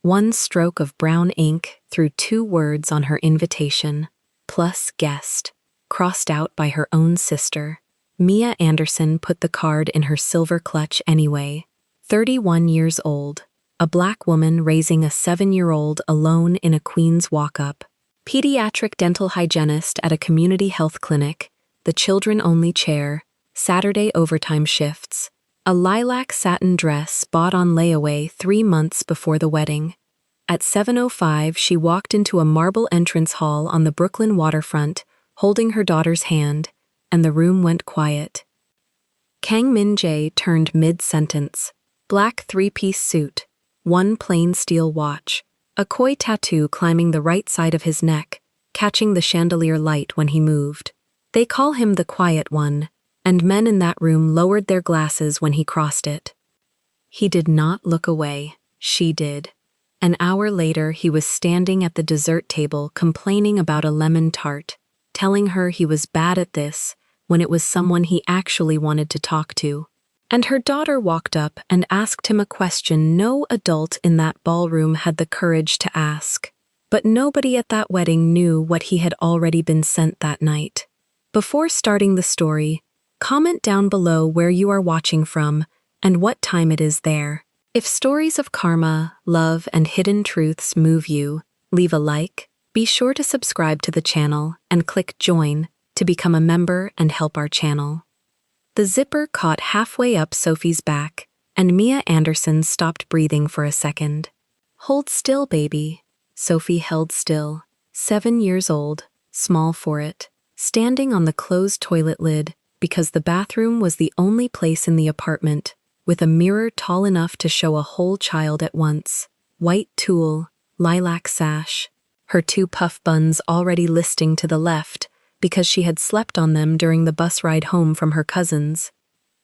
One stroke of brown ink through 2 words on her invitation, plus guest, crossed out by her own sister. Mia Anderson put the card in her silver clutch anyway. 31 years old, a black woman raising a 7-year-old alone in a Queens walk-up. Pediatric dental hygienist at a community health clinic, the children-only chair, Saturday overtime shifts, a lilac satin dress bought on layaway 3 months before the wedding. At 7:05, she walked into a marble entrance hall on the Brooklyn waterfront, holding her daughter's hand, and the room went quiet. Kang Min-jae turned mid-sentence. Black 3-piece suit, 1 plain steel watch, a koi tattoo climbing the right side of his neck, catching the chandelier light when he moved. They call him the quiet one, and men in that room lowered their glasses when he crossed it. He did not look away, she did. An hour later, he was standing at the dessert table complaining about a lemon tart, telling her he was bad at this when it was someone he actually wanted to talk to. And her daughter walked up and asked him a question no adult in that ballroom had the courage to ask. But nobody at that wedding knew what he had already been sent that night. Before starting the story, comment down below where you are watching from and what time it is there. If stories of karma, love, and hidden truths move you, leave a like, be sure to subscribe to the channel and click join to become a member and help our channel. The zipper caught halfway up Sophie's back, and Mia Anderson stopped breathing for a second. Hold still, baby. Sophie held still, 7 years old, small for it, standing on the closed toilet lid because the bathroom was the only place in the apartment, with a mirror tall enough to show a whole child at once. White tulle, lilac sash, her 2 puff buns already listing to the left because she had slept on them during the bus ride home from her cousins.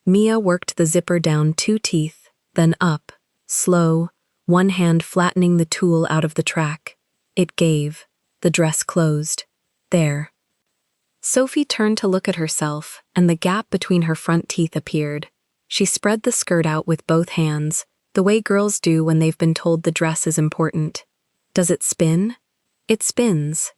Mia worked the zipper down 2 teeth, then up, slow, one hand flattening the tulle out of the track. It gave. The dress closed. There. Sophie turned to look at herself, and the gap between her front teeth appeared. She spread the skirt out with both hands, the way girls do when they've been told the dress is important. Does it spin? It spins.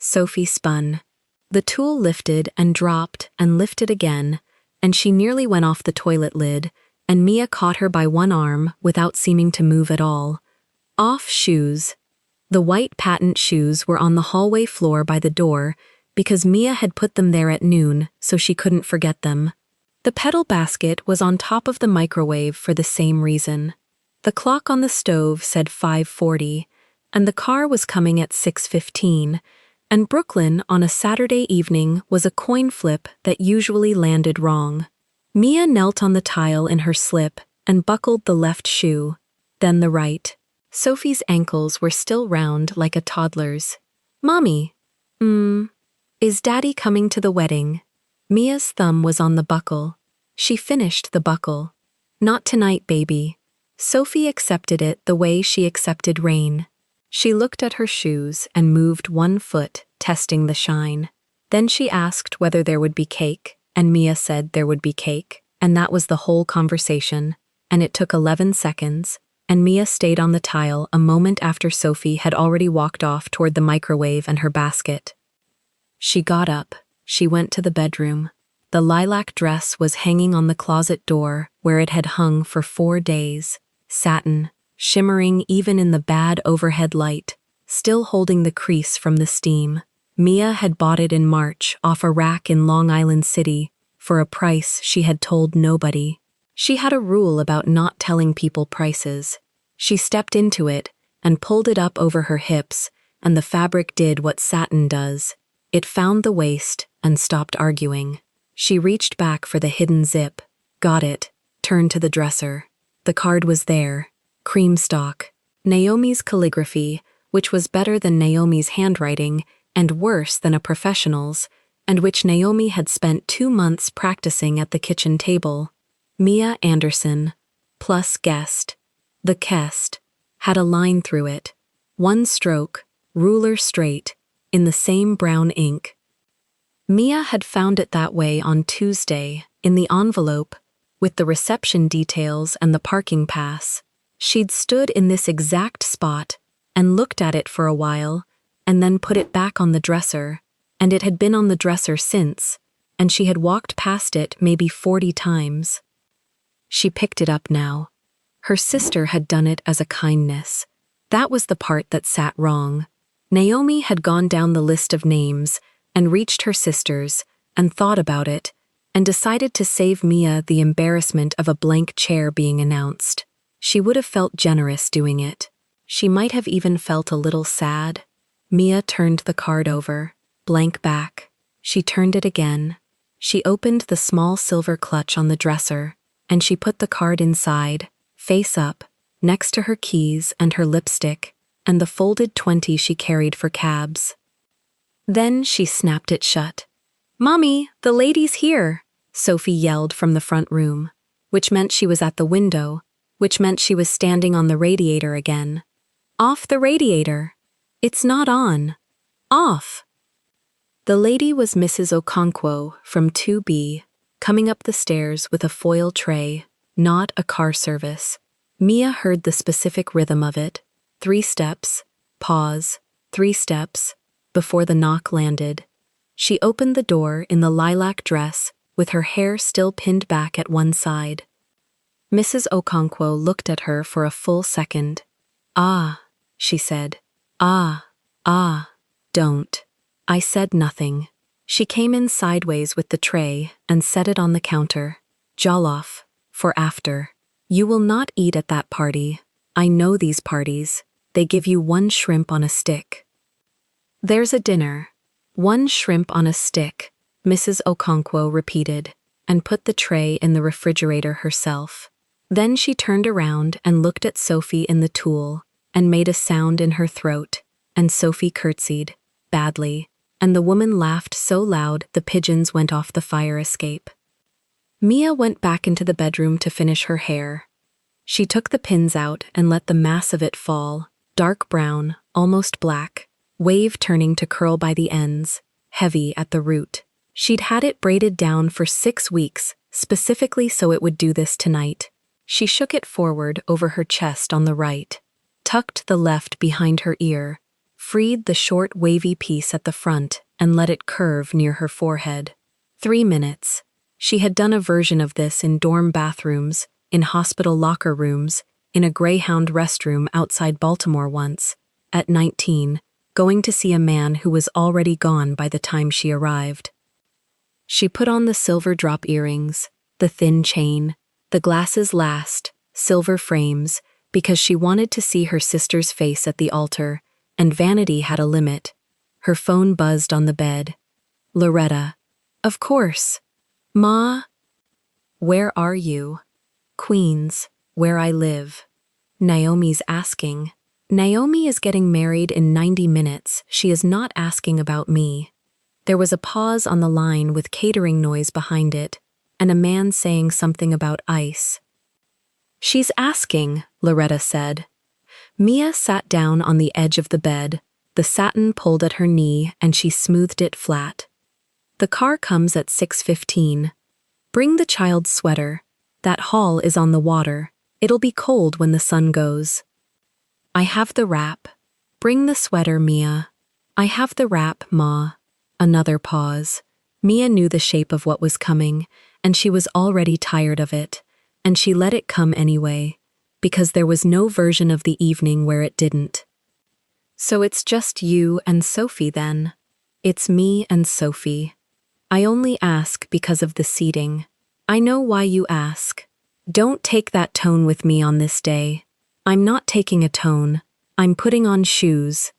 Sophie spun. The tulle lifted and dropped and lifted again, and she nearly went off the toilet lid, and Mia caught her by one arm without seeming to move at all. Off shoes. The white patent shoes were on the hallway floor by the door because Mia had put them there at noon so she couldn't forget them. The pedal basket was on top of the microwave for the same reason. The clock on the stove said 5:40, and the car was coming at 6:15, and Brooklyn on a Saturday evening was a coin flip that usually landed wrong. Mia knelt on the tile in her slip and buckled the left shoe, then the right. Sophie's ankles were still round like a toddler's. "Mommy, is Daddy coming to the wedding?" Mia's thumb was on the buckle. She finished the buckle. "Not tonight, baby." Sophie accepted it the way she accepted rain. She looked at her shoes and moved one foot, testing the shine. Then she asked whether there would be cake, and Mia said there would be cake, and that was the whole conversation, and it took 11 seconds, and Mia stayed on the tile a moment after Sophie had already walked off toward the microwave and her basket. She got up. She went to the bedroom. The lilac dress was hanging on the closet door where it had hung for 4 days, satin, shimmering even in the bad overhead light, still holding the crease from the steam. Mia had bought it in March off a rack in Long Island City for a price she had told nobody. She had a rule about not telling people prices. She stepped into it and pulled it up over her hips, and the fabric did what satin does. It found the waist and stopped arguing. She reached back for the hidden zip, got it, turned to the dresser. The card was there. Cream stock. Naomi's calligraphy, which was better than Naomi's handwriting and worse than a professional's, and which Naomi had spent 2 months practicing at the kitchen table. Mia Anderson, plus guest. The guest had a line through it. 1 stroke, ruler straight, in the same brown ink. Mia had found it that way on Tuesday, in the envelope, with the reception details and the parking pass. She'd stood in this exact spot and looked at it for a while, and then put it back on the dresser, and it had been on the dresser since, and she had walked past it maybe 40 times. She picked it up now. Her sister had done it as a kindness. That was the part that sat wrong. Naomi had gone down the list of names and reached her sister's and thought about it and decided to save Mia the embarrassment of a blank chair being announced. She would have felt generous doing it. She might have even felt a little sad. Mia turned the card over, blank back. She turned it again. She opened the small silver clutch on the dresser, and she put the card inside, face up, next to her keys and her lipstick, and the folded 20 she carried for cabs. Then she snapped it shut. "Mommy, the lady's here," Sophie yelled from the front room, which meant she was at the window, which meant she was standing on the radiator again. "Off the radiator. It's not on. Off." The lady was Mrs. Okonkwo from 2B, coming up the stairs with a foil tray, not a car service. Mia heard the specific rhythm of it. 3 steps, pause, 3 steps, before the knock landed. She opened the door in the lilac dress, with her hair still pinned back at one side. Mrs. Okonkwo looked at her for a full second. "Ah," she said. "Ah, don't." I said nothing. She came in sideways with the tray and set it on the counter. "Jollof, for after. You will not eat at that party. I know these parties. They give you 1 shrimp on a stick." "There's a dinner. 1 shrimp on a stick," Mrs. Okonkwo repeated, and put the tray in the refrigerator herself. Then she turned around and looked at Sophie in the tool, and made a sound in her throat, and Sophie curtsied, badly, and the woman laughed so loud the pigeons went off the fire escape. Mia went back into the bedroom to finish her hair. She took the pins out and let the mass of it fall, dark brown, almost black, wave turning to curl by the ends, heavy at the root. She'd had it braided down for 6 weeks, specifically so it would do this tonight. She shook it forward over her chest on the right, tucked the left behind her ear, freed the short wavy piece at the front and let it curve near her forehead. 3 minutes. She had done a version of this in dorm bathrooms, in hospital locker rooms, in a Greyhound restroom outside Baltimore once, at 19, going to see a man who was already gone by the time she arrived. She put on the silver drop earrings, the thin chain, the glasses last, silver frames, because she wanted to see her sister's face at the altar, and vanity had a limit. Her phone buzzed on the bed. "Loretta." "Of course." "Ma." "Where are you?" "Queens, where I live." Naomi's asking. Naomi is getting married in 90 minutes. She is not asking about me. There was a pause on the line with catering noise behind it, and a man saying something about ice. "She's asking," Loretta said. Mia sat down on the edge of the bed. The satin pulled at her knee, and she smoothed it flat. "The car comes at 6:15. Bring the child's sweater. That hall is on the water. It'll be cold when the sun goes." "I have the wrap." "Bring the sweater, Mia." "I have the wrap, Ma." Another pause. Mia knew the shape of what was coming, and she was already tired of it, and she let it come anyway, because there was no version of the evening where it didn't. "So it's just you and Sophie then?" "It's me and Sophie. I only ask because of the seating. I know why you ask. Don't take that tone with me on this day. I'm not taking a tone. I'm putting on shoes."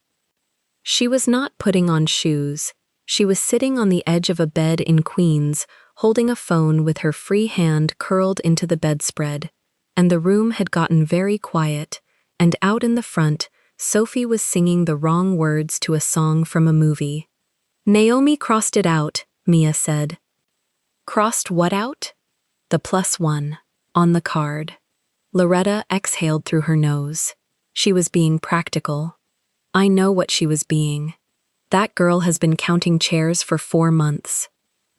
She was not putting on shoes. She was sitting on the edge of a bed in Queens, holding a phone with her free hand curled into the bedspread, and the room had gotten very quiet, and out in the front, Sophie was singing the wrong words to a song from a movie. "Naomi crossed it out," Mia said. "Crossed what out?" "The +1, on the card." Loretta exhaled through her nose. She was being practical. I know what she was being. That girl has been counting chairs for 4 months.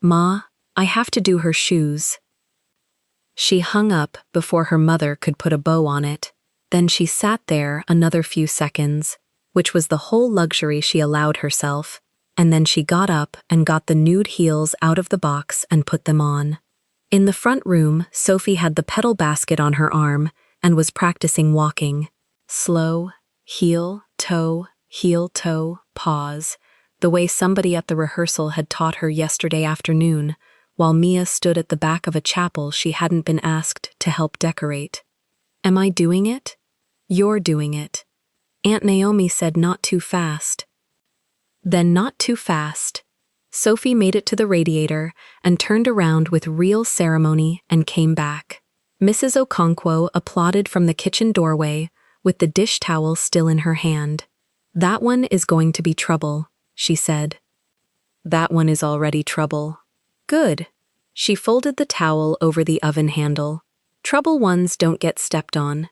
"Ma, I have to do her shoes." She hung up before her mother could put a bow on it. Then she sat there another few seconds, which was the whole luxury she allowed herself, and then she got up and got the nude heels out of the box and put them on. In the front room, Sophie had the pedal basket on her arm and was practicing walking. Slow, heel, toe, pause, the way somebody at the rehearsal had taught her yesterday afternoon, while Mia stood at the back of a chapel she hadn't been asked to help decorate. Am I doing it? You're doing it. Aunt Naomi said not too fast. Then not too fast. Sophie made it to the radiator and turned around with real ceremony and came back. Mrs. Okonkwo applauded from the kitchen doorway with the dish towel still in her hand. That one is going to be trouble, she said. That one is already trouble. Good. She folded the towel over the oven handle. Trouble ones don't get stepped on.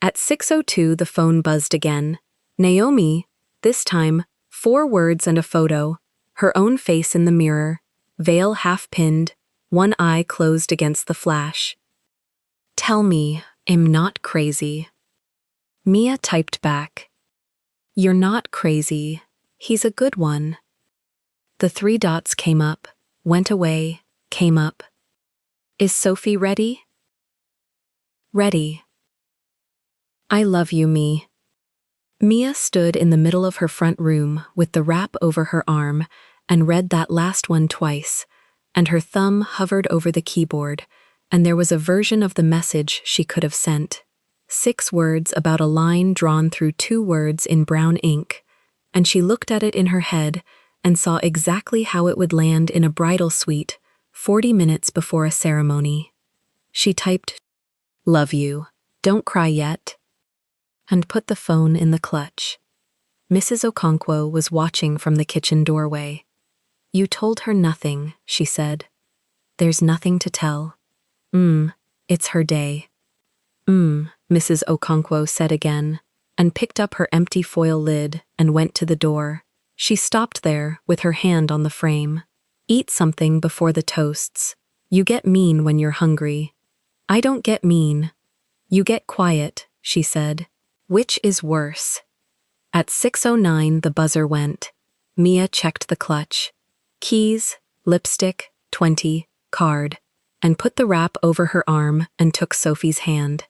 At 6:02 the phone buzzed again. Naomi, this time, 4 words and a photo, her own face in the mirror, veil half-pinned, one eye closed against the flash. Tell me, I'm not crazy. Mia typed back. You're not crazy. He's a good one. The 3 dots came up, went away, came up. Is Sophie ready? Ready. I love you, me. Mia stood in the middle of her front room with the wrap over her arm and read that last one twice, and her thumb hovered over the keyboard, and there was a version of the message she could have sent. 6 words about a line drawn through 2 words in brown ink, and she looked at it in her head and saw exactly how it would land in a bridal suite 40 minutes before a ceremony. She typed, "Love you, don't cry yet," and put the phone in the clutch. Mrs. Okonkwo was watching from the kitchen doorway. You told her nothing, she said. There's nothing to tell. It's her day. Mrs. Okonkwo said again, and picked up her empty foil lid and went to the door. She stopped there with her hand on the frame. Eat something before the toasts. You get mean when you're hungry. I don't get mean. You get quiet, she said. Which is worse? At 6:09 the buzzer went. Mia checked the clutch. Keys, lipstick, 20, card, and put the wrap over her arm and took Sophie's hand.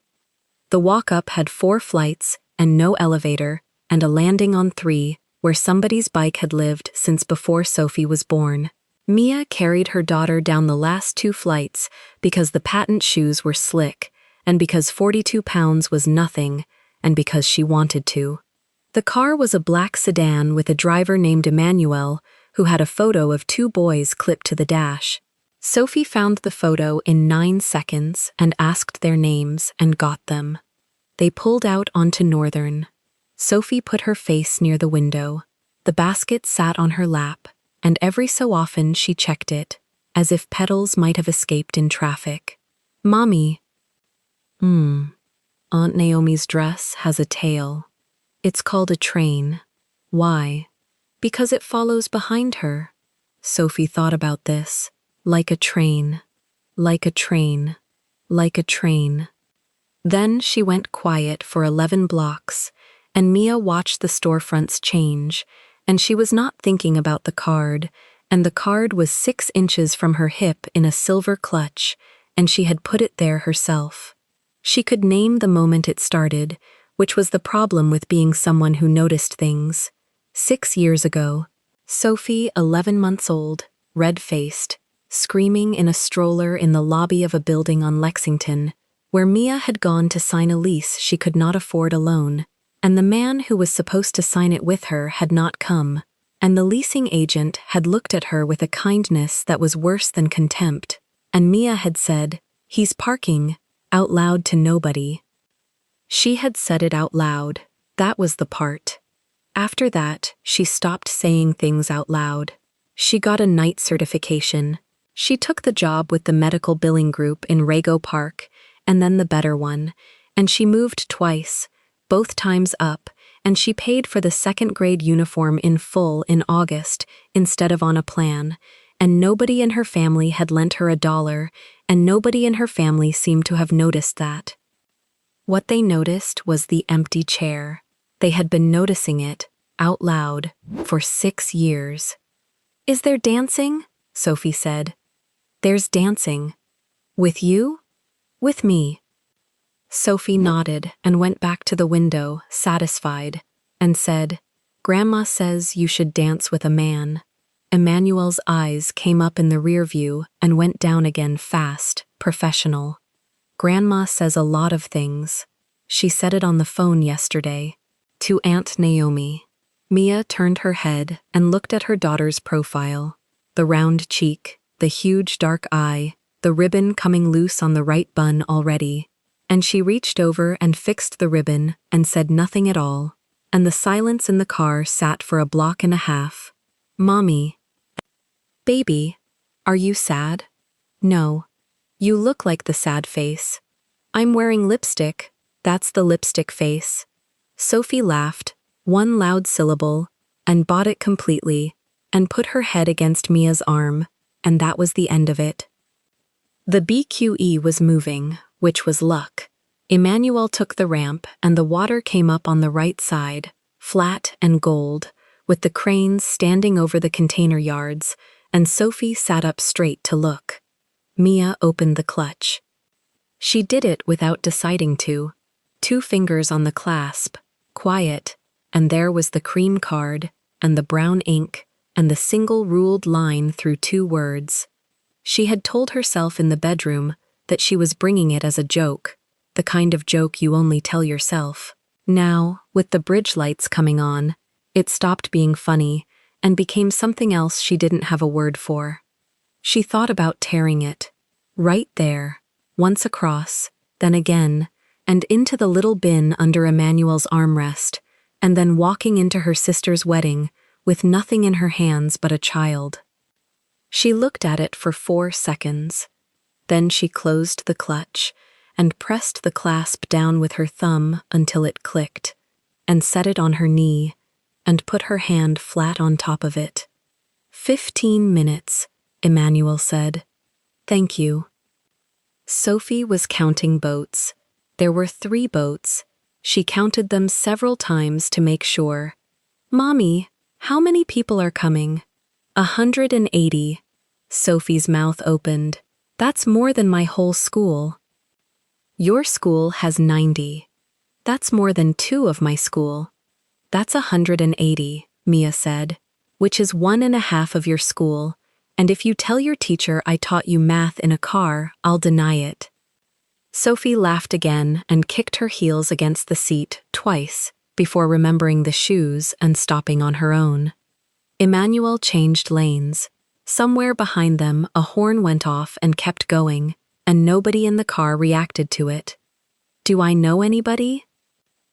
The walk-up had 4 flights and no elevator, and a landing on 3, where somebody's bike had lived since before Sophie was born. Mia carried her daughter down the last 2 flights because the patent shoes were slick, and because 42 pounds was nothing, and because she wanted to. The car was a black sedan with a driver named Emmanuel, who had a photo of 2 boys clipped to the dash. Sophie found the photo in 9 seconds and asked their names and got them. They pulled out onto Northern. Sophie put her face near the window. The basket sat on her lap, and every so often she checked it, as if petals might have escaped in traffic. Mommy. Aunt Naomi's dress has a tail. It's called a train. Why? Because it follows behind her. Sophie thought about this. Like a train. Like a train. Like a train. Then she went quiet for 11 blocks, and Mia watched the storefronts change, and she was not thinking about the card, and the card was 6 inches from her hip in a silver clutch, and she had put it there herself. She could name the moment it started, which was the problem with being someone who noticed things. 6 years ago, Sophie, 11 months old, red-faced, screaming in a stroller in the lobby of a building on Lexington, where Mia had gone to sign a lease she could not afford alone, and the man who was supposed to sign it with her had not come, and the leasing agent had looked at her with a kindness that was worse than contempt, and Mia had said, "He's parking," out loud to nobody. She had said it out loud. That was the part. After that, she stopped saying things out loud. She got a night certification. She took the job with the medical billing group in Rego Park, and then the better one, and she moved twice, both times up, and she paid for the 2nd grade uniform in full in August instead of on a plan, and nobody in her family had lent her $1, and nobody in her family seemed to have noticed that. What they noticed was the empty chair. They had been noticing it, out loud, for 6 years. "Is there dancing?" Sophie said. "There's dancing. With you?" "With me." Sophie nodded and went back to the window, satisfied, and said, "Grandma says you should dance with a man." Emmanuel's eyes came up in the rear view and went down again fast, professional. "Grandma says a lot of things. She said it on the phone yesterday, to Aunt Naomi." Mia turned her head and looked at her daughter's profile. The round cheek, the huge dark eye, the ribbon coming loose on the right bun already. And she reached over and fixed the ribbon and said nothing at all. And the silence in the car sat for a block and a half. "Mommy." "Baby, are you sad?" "No. You look like the sad face." "I'm wearing lipstick. That's the lipstick face." Sophie laughed, one loud syllable, and bought it completely, and put her head against Mia's arm, and that was the end of it. The BQE was moving, which was luck. Emmanuel took the ramp, and the water came up on the right side, flat and gold, with the cranes standing over the container yards, and Sophie sat up straight to look. Mia opened the clutch. She did it without deciding to. 2 fingers on the clasp, quiet, and there was the cream card, and the brown ink, and the single ruled line through 2 words. She had told herself in the bedroom that she was bringing it as a joke, the kind of joke you only tell yourself. Now, with the bridge lights coming on, it stopped being funny and became something else she didn't have a word for. She thought about tearing it. Right there, once across, then again, and into the little bin under Emmanuel's armrest, and then walking into her sister's wedding with nothing in her hands but a child. She looked at it for 4 seconds. Then she closed the clutch and pressed the clasp down with her thumb until it clicked, and set it on her knee, and put her hand flat on top of it. 15 minutes, Emmanuel said. "Thank you." Sophie was counting boats. There were 3 boats. She counted them several times to make sure. "Mommy, how many people are coming?" 180. Sophie's mouth opened. "That's more than my whole school." "Your school has 90. That's more than 2 of my school." "That's 180, Mia said, "which is 1.5 of your school, and if you tell your teacher I taught you math in a car, I'll deny it." Sophie laughed again and kicked her heels against the seat twice before remembering the shoes and stopping on her own. Emmanuel changed lanes. Somewhere behind them a horn went off and kept going, and nobody in the car reacted to it. "Do I know anybody?"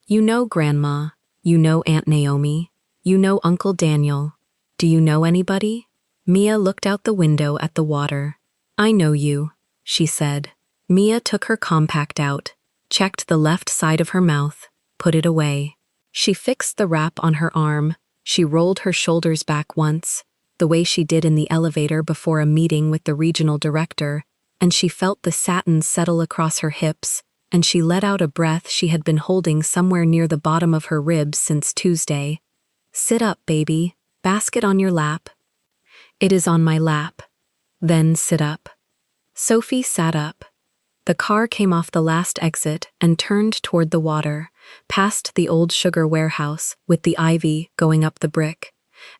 "You know Grandma. You know Aunt Naomi. You know Uncle Daniel. Do you know anybody?" Mia looked out the window at the water. "I know you," she said. Mia took her compact out, checked the left side of her mouth, put it away. She fixed the wrap on her arm. She rolled her shoulders back once, the way she did in the elevator before a meeting with the regional director, and she felt the satin settle across her hips, and she let out a breath she had been holding somewhere near the bottom of her ribs since Tuesday. "Sit up, baby. Basket on your lap." "It is on my lap." "Then sit up." Sophie sat up. The car came off the last exit and turned toward the water, past the old sugar warehouse with the ivy going up the brick,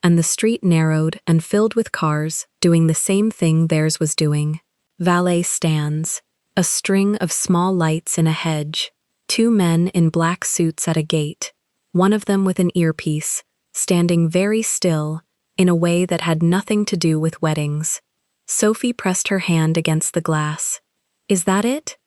and the street narrowed and filled with cars doing the same thing theirs was doing. Valet stands, a string of small lights in a hedge, 2 men in black suits at a gate, one of them with an earpiece, standing very still in a way that had nothing to do with weddings. Sophie pressed her hand against the glass. "Is that it?"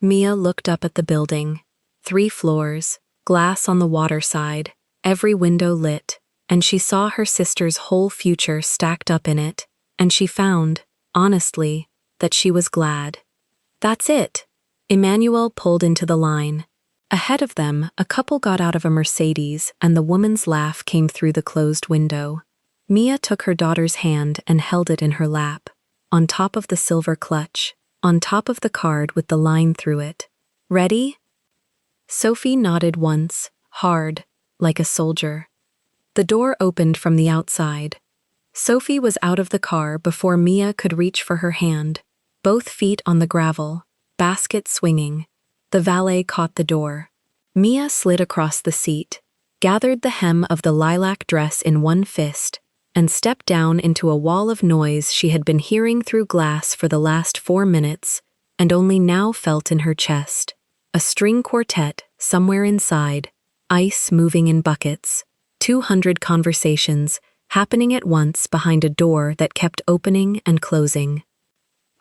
Mia looked up at the building. 3 floors, glass on the water side, every window lit, and she saw her sister's whole future stacked up in it, and she found, honestly, that she was glad. "That's it." Emmanuel pulled into the line. Ahead of them, a couple got out of a Mercedes, and the woman's laugh came through the closed window. Mia took her daughter's hand and held it in her lap, on top of the silver clutch, on top of the card with the line through it. "Ready?" Sophie nodded once, hard, like a soldier. The door opened from the outside. Sophie was out of the car before Mia could reach for her hand, both feet on the gravel, basket swinging. The valet caught the door. Mia slid across the seat, gathered the hem of the lilac dress in one fist, and stepped down into a wall of noise she had been hearing through glass for the last 4 minutes, and only now felt in her chest. A string quartet somewhere inside, ice moving in buckets, 200 conversations happening at once behind a door that kept opening and closing.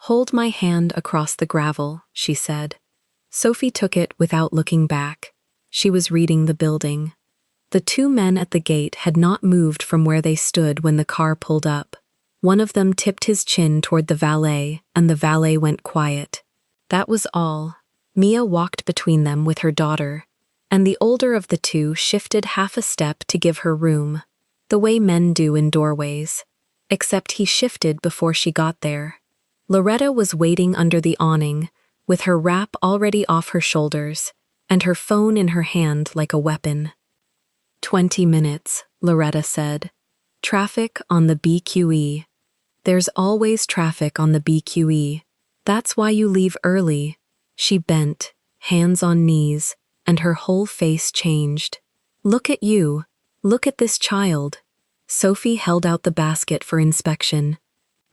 "Hold my hand across the gravel," she said. Sophie took it without looking back. She was reading the building. The 2 men at the gate had not moved from where they stood when the car pulled up. One of them tipped his chin toward the valet, and the valet went quiet. That was all. Mia walked between them with her daughter, and the older of the 2 shifted half a step to give her room, the way men do in doorways. Except he shifted before she got there. Loretta was waiting under the awning, with her wrap already off her shoulders, and her phone in her hand like a weapon. 20 minutes, Loretta said. Traffic on the BQE. There's always traffic on the BQE. That's why you leave early. She bent, hands on knees, and her whole face changed. Look at you. Look at this child. Sophie held out the basket for inspection.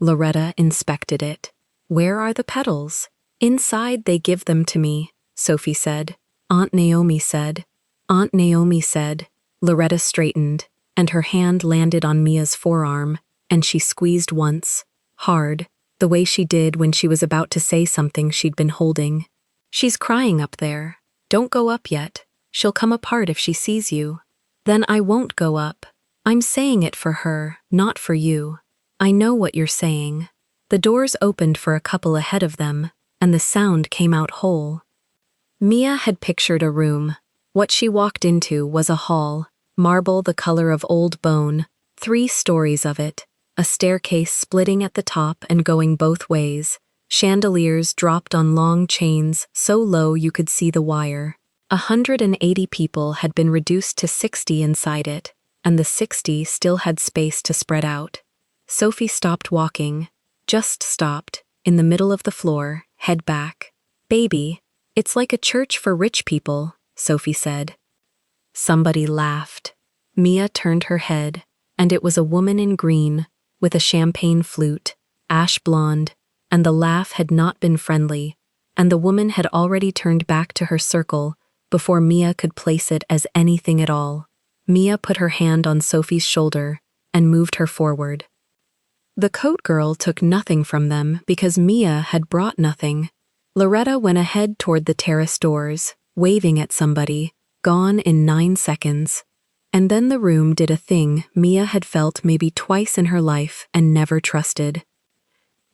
Loretta inspected it. Where are the petals? Inside they give them to me, Sophie said. Aunt Naomi said. Aunt Naomi said. Loretta straightened, and her hand landed on Mia's forearm, and she squeezed once, hard, the way she did when she was about to say something she'd been holding. She's crying up there. Don't go up yet. She'll come apart if she sees you. Then I won't go up. I'm saying it for her, not for you. I know what you're saying. The doors opened for a couple ahead of them, and the sound came out whole. Mia had pictured a room. What she walked into was a hall, marble the color of old bone, 3 stories of it, a staircase splitting at the top and going both ways, chandeliers dropped on long chains so low you could see the wire. 180 people had been reduced to 60 inside it, and the 60 still had space to spread out. Sophie stopped walking, just stopped, in the middle of the floor, head back. Baby, it's like a church for rich people, Sophie said. Somebody laughed. Mia turned her head, and it was a woman in green, with a champagne flute, ash blonde, and the laugh had not been friendly, and the woman had already turned back to her circle before Mia could place it as anything at all. Mia put her hand on Sophie's shoulder and moved her forward. The coat girl took nothing from them because Mia had brought nothing. Loretta went ahead toward the terrace doors, waving at somebody, gone in 9 seconds. And then the room did a thing Mia had felt maybe twice in her life and never trusted.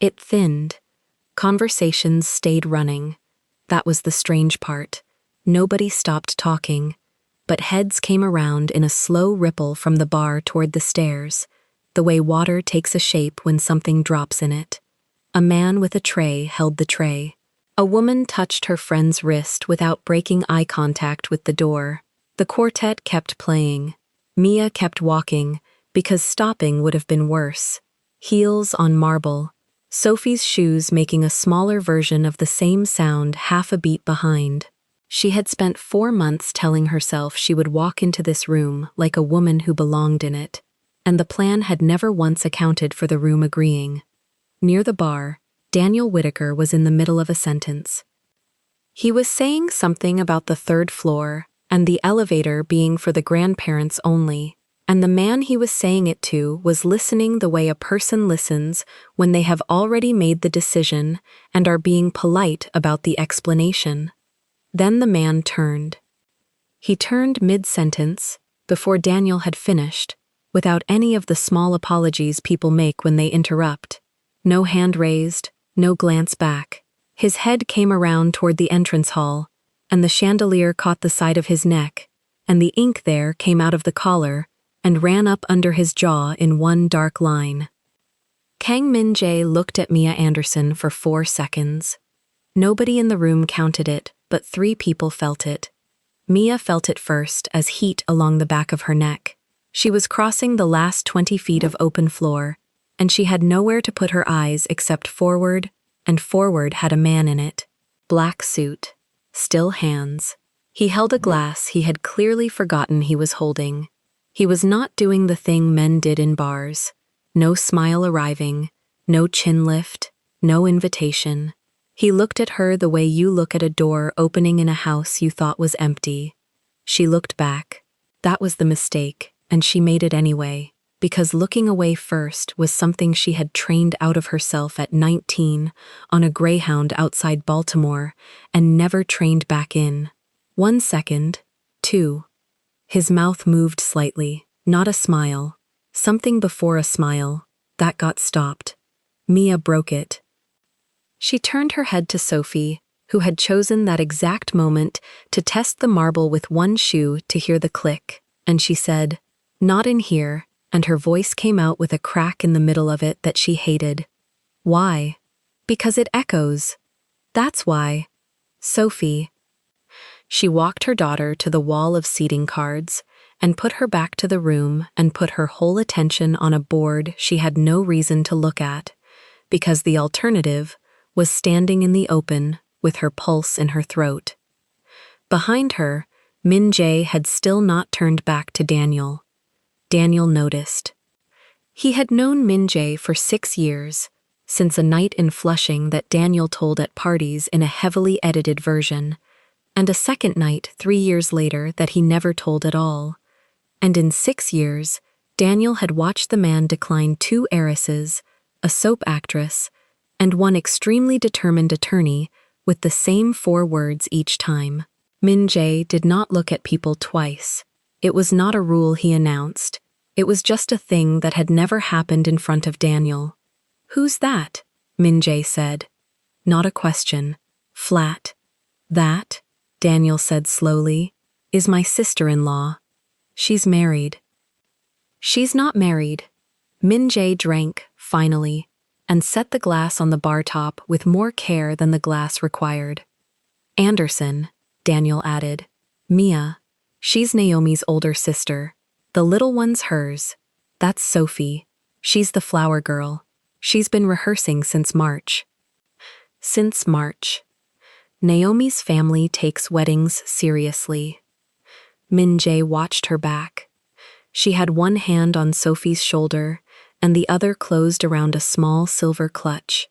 It thinned. Conversations stayed running. That was the strange part. Nobody stopped talking, but heads came around in a slow ripple from the bar toward the stairs, the way water takes a shape when something drops in it. A man with a tray held the tray. A woman touched her friend's wrist without breaking eye contact with the door. The quartet kept playing. Mia kept walking, because stopping would have been worse. Heels on marble. Sophie's shoes making a smaller version of the same sound half a beat behind. She had spent 4 months telling herself she would walk into this room like a woman who belonged in it, and the plan had never once accounted for the room agreeing. Near the bar, Daniel Whitaker was in the middle of a sentence. He was saying something about the 3rd floor and the elevator being for the grandparents only, and the man he was saying it to was listening the way a person listens when they have already made the decision and are being polite about the explanation. Then the man turned. He turned mid-sentence, before Daniel had finished, without any of the small apologies people make when they interrupt. No hand raised, no glance back. His head came around toward the entrance hall, and the chandelier caught the side of his neck, and the ink there came out of the collar and ran up under his jaw in one dark line. Kang Min-jae looked at Mia Anderson for 4 seconds. Nobody in the room counted it, but 3 people felt it. Mia felt it first as heat along the back of her neck. She was crossing the last 20 feet of open floor, and she had nowhere to put her eyes except forward, and forward had a man in it. Black suit, still hands. He held a glass he had clearly forgotten he was holding. He was not doing the thing men did in bars. No smile arriving, no chin lift, no invitation. He looked at her the way you look at a door opening in a house you thought was empty. She looked back. That was the mistake, and she made it anyway, because looking away first was something she had trained out of herself at 19 on a Greyhound outside Baltimore and never trained back in. 1 second, 2. His mouth moved slightly, not a smile. Something before a smile. That got stopped. Mia broke it. She turned her head to Sophie, who had chosen that exact moment to test the marble with one shoe to hear the click, and she said, "Not in here," and her voice came out with a crack in the middle of it that she hated. "Why?" "Because it echoes. That's why." "Sophie." She walked her daughter to the wall of seating cards and put her back to the room and put her whole attention on a board she had no reason to look at, because the alternative was standing in the open with her pulse in her throat. Behind her, Min Jae had still not turned back to Daniel. Daniel noticed. He had known Min Jae for 6 years, since a night in Flushing that Daniel told at parties in a heavily edited version, and a second night 3 years later that he never told at all. And in 6 years, Daniel had watched the man decline 2 heiresses, a soap actress, and one extremely determined attorney with the same 4 words each time. Min Jae did not look at people twice. It was not a rule he announced. It was just a thing that had never happened in front of Daniel. "Who's that?" Min Jae said. Not a question. Flat. "That," Daniel said slowly, "is my sister-in-law. She's married." "She's not married." Min Jae drank, finally, and set the glass on the bar top with more care than the glass required. "Anderson," Daniel added. "Mia. She's Naomi's older sister. The little one's hers. That's Sophie. She's the flower girl. She's been rehearsing since March." Since March. Naomi's family takes weddings seriously. Min Jae watched her back. She had one hand on Sophie's shoulder and the other closed around a small silver clutch,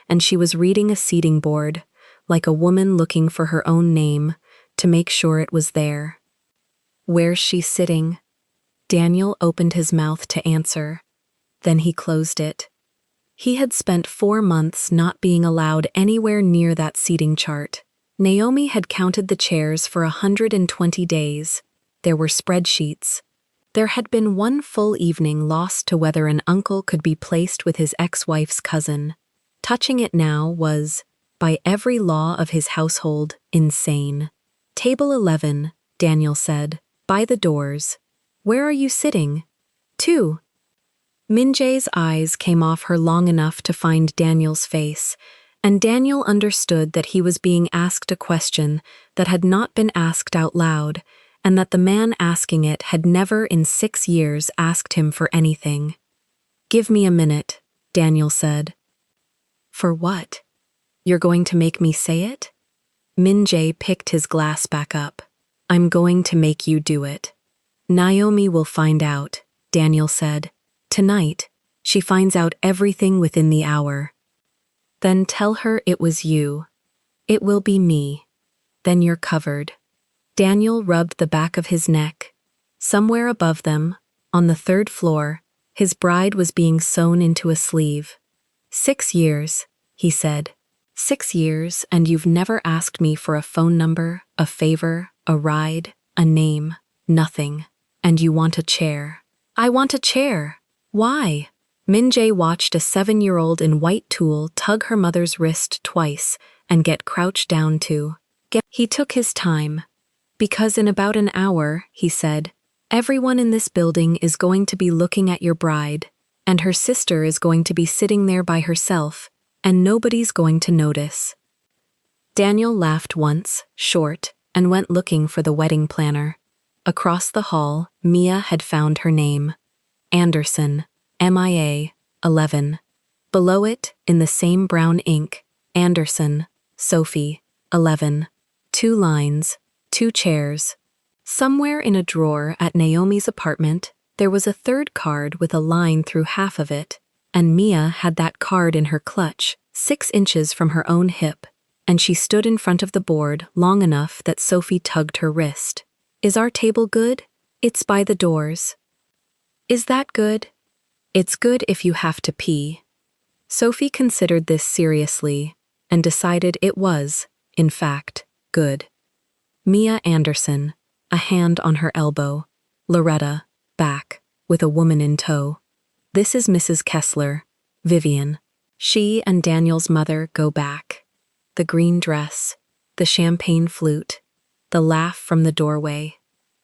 and she was reading a seating board, like a woman looking for her own name, to make sure it was there. "Where's she sitting?" Daniel opened his mouth to answer. Then he closed it. He had spent 4 months not being allowed anywhere near that seating chart. Naomi had counted the chairs for 120 days. There were spreadsheets. There had been one full evening lost to whether an uncle could be placed with his ex-wife's cousin. Touching it now was, by every law of his household, insane. "Table 11, Daniel said, "by the doors. Where are you sitting?" "2. Min Jae's eyes came off her long enough to find Daniel's face, and Daniel understood that he was being asked a question that had not been asked out loud, and that the man asking it had never in 6 years asked him for anything. "Give me a minute," Daniel said. "For what? You're going to make me say it?" Min Jae picked his glass back up. "I'm going to make you do it. Naomi will find out," Daniel said. "Tonight, she finds out everything within the hour. Then tell her it was you. It will be me. Then you're covered." Daniel rubbed the back of his neck. Somewhere above them, on the 3rd floor, his bride was being sewn into a sleeve. 6 years, he said. 6 years, and you've never asked me for a phone number, a favor, a ride, a name, nothing. And you want a chair. I want a chair. Why? Min Jae watched a 7-year-old in white tulle tug her mother's wrist twice and get crouched down to. He took his time. "Because in about an hour," he said, "everyone in this building is going to be looking at your bride, and her sister is going to be sitting there by herself, and nobody's going to notice." Daniel laughed once, short, and went looking for the wedding planner. Across the hall, Mia had found her name. Anderson, MIA, 11. Below it, in the same brown ink, Anderson, Sophie, 11. 2 lines, 2 chairs. Somewhere in a drawer at Naomi's apartment, there was a third card with a line through half of it, and Mia had that card in her clutch, 6 inches from her own hip, and she stood in front of the board long enough that Sophie tugged her wrist. Is our table good? It's by the doors. Is that good? It's good if you have to pee. Sophie considered this seriously and decided it was, in fact, good. Mia Anderson, a hand on her elbow. Loretta, back, with a woman in tow. This is Mrs. Kessler, Vivian. She and Daniel's mother go back. The green dress, the champagne flute, the laugh from the doorway.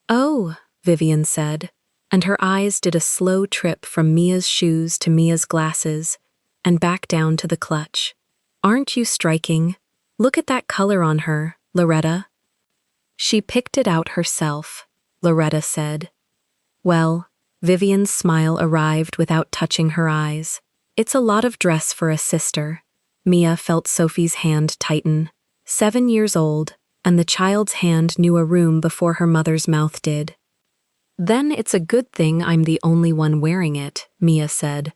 Oh, Vivian said, and her eyes did a slow trip from Mia's shoes to Mia's glasses and back down to the clutch. Aren't you striking? Look at that color on her, Loretta. She picked it out herself, Loretta said. Well, Vivian's smile arrived without touching her eyes. It's a lot of dress for a sister. Mia felt Sophie's hand tighten. 7 years old, and the child's hand knew a room before her mother's mouth did. Then it's a good thing I'm the only one wearing it, Mia said.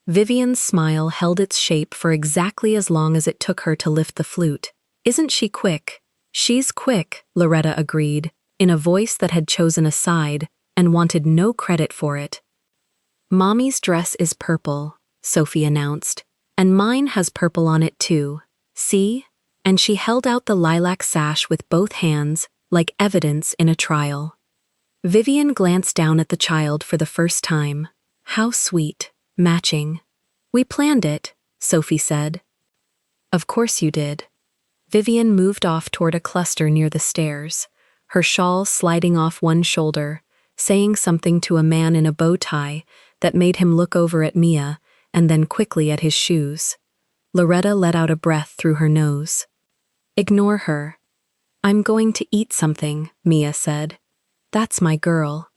Vivian's smile held its shape for exactly as long as it took her to lift the flute. Isn't she quick? She's quick, Loretta agreed, in a voice that had chosen a side and wanted no credit for it. Mommy's dress is purple, Sophie announced, and mine has purple on it too. See? And she held out the lilac sash with both hands, like evidence in a trial. Vivian glanced down at the child for the first time. How sweet. Matching. We planned it, Sophie said. Of course you did. Vivian moved off toward a cluster near the stairs, her shawl sliding off one shoulder, saying something to a man in a bow tie that made him look over at Mia and then quickly at his shoes. Loretta let out a breath through her nose. Ignore her. I'm going to eat something, Mia said. That's my girl.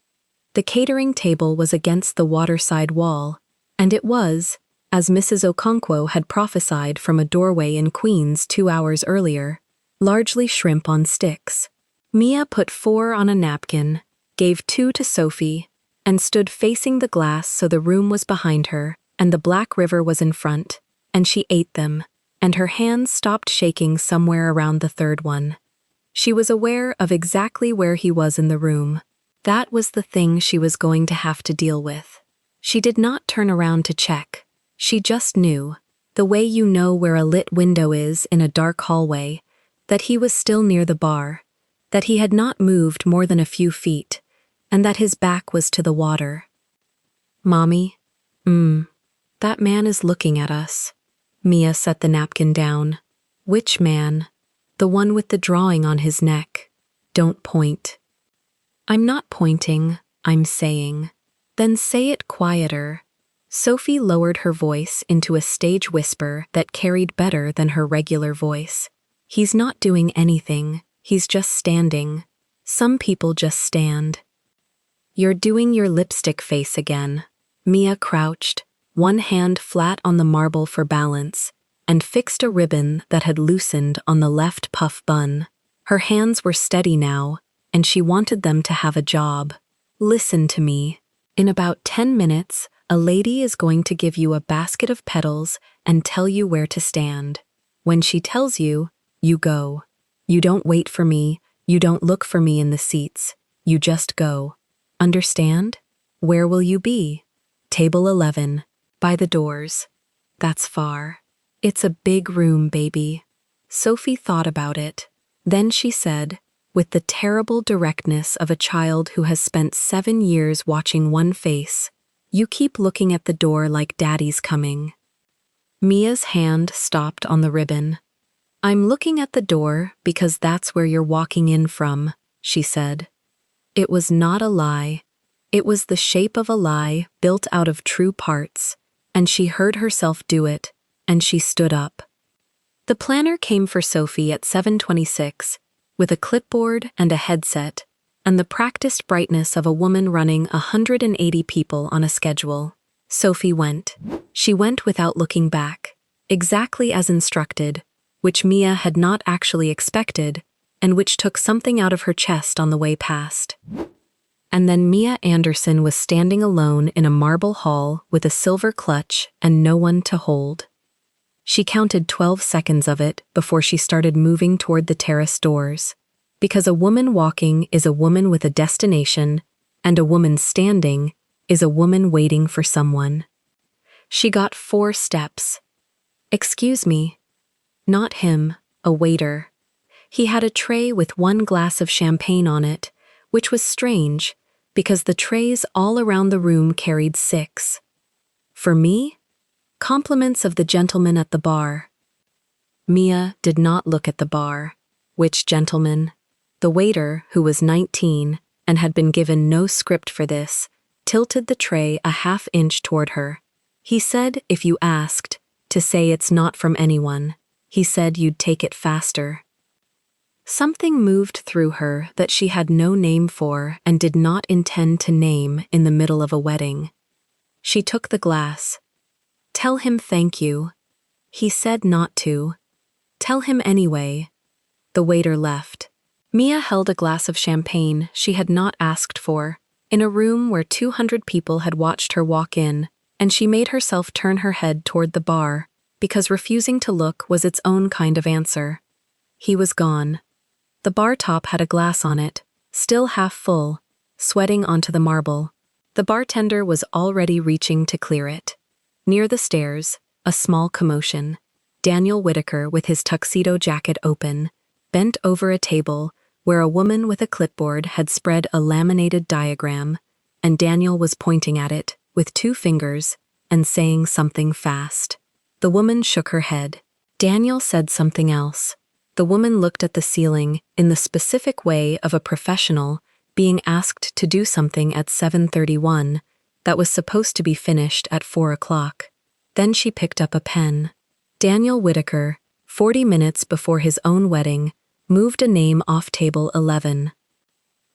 The catering table was against the waterside wall, and it was, as Mrs. Okonkwo had prophesied from a doorway in Queens 2 hours earlier, largely shrimp on sticks. Mia put 4 on a napkin, gave 2 to Sophie, and stood facing the glass so the room was behind her and the Black River was in front, and she ate them, and her hands stopped shaking somewhere around the 3rd one. She was aware of exactly where he was in the room. That was the thing she was going to have to deal with. She did not turn around to check. She just knew, the way you know where a lit window is in a dark hallway, that he was still near the bar, that he had not moved more than a few feet, and that his back was to the water. Mommy? That man is looking at us. Mia set the napkin down. Which man? The one with the drawing on his neck. Don't point. I'm not pointing, I'm saying. Then say it quieter. Sophie lowered her voice into a stage whisper that carried better than her regular voice. He's not doing anything, he's just standing. Some people just stand. You're doing your lipstick face again. Mia crouched, one hand flat on the marble for balance, and fixed a ribbon that had loosened on the left puff bun. Her hands were steady now, and she wanted them to have a job. Listen to me. In about 10 minutes, a lady is going to give you a basket of petals and tell you where to stand. When she tells you, you go. You don't wait for me, you don't look for me in the seats. You just go. Understand? Where will you be? Table 11, by the doors. That's far. It's a big room, baby. Sophie thought about it. Then she said, with the terrible directness of a child who has spent 7 years watching one face, you keep looking at the door like Daddy's coming. Mia's hand stopped on the ribbon. I'm looking at the door because that's where you're walking in from, she said. It was not a lie. It was the shape of a lie built out of true parts, and she heard herself do it, and she stood up. The planner came for Sophie at 7:26, with a clipboard and a headset, and the practiced brightness of a woman running 180 people on a schedule. Sophie went. She went without looking back, exactly as instructed, which Mia had not actually expected, and which took something out of her chest on the way past. And then Mia Anderson was standing alone in a marble hall with a silver clutch and no one to hold. She counted 12 seconds of it before she started moving toward the terrace doors, because a woman walking is a woman with a destination, and a woman standing is a woman waiting for someone. She got 4 steps. "Excuse me." Not him, a waiter. He had a tray with 1 glass of champagne on it, which was strange, because the trays all around the room carried 6. For me? Compliments of the gentleman at the bar. Mia did not look at the bar. Which gentleman? The waiter, who was 19 and had been given no script for this, tilted the tray a half-inch toward her. He said if you asked, to say it's not from anyone. He said you'd take it faster. Something moved through her that she had no name for and did not intend to name in the middle of a wedding. She took the glass. "Tell him thank you." He said not to. "Tell him anyway." The waiter left. Mia held a glass of champagne she had not asked for, in a room where 200 people had watched her walk in, and she made herself turn her head toward the bar, because refusing to look was its own kind of answer. He was gone. The bar top had a glass on it, still half full, sweating onto the marble. The bartender was already reaching to clear it. Near the stairs, a small commotion. Daniel Whitaker, with his tuxedo jacket open, bent over a table where a woman with a clipboard had spread a laminated diagram, and Daniel was pointing at it with 2 fingers and saying something fast. The woman shook her head. Daniel said something else. The woman looked at the ceiling in the specific way of a professional being asked to do something at 7:31 that was supposed to be finished at 4 o'clock. Then she picked up a pen. Daniel Whitaker, 40 minutes before his own wedding, moved a name off table 11.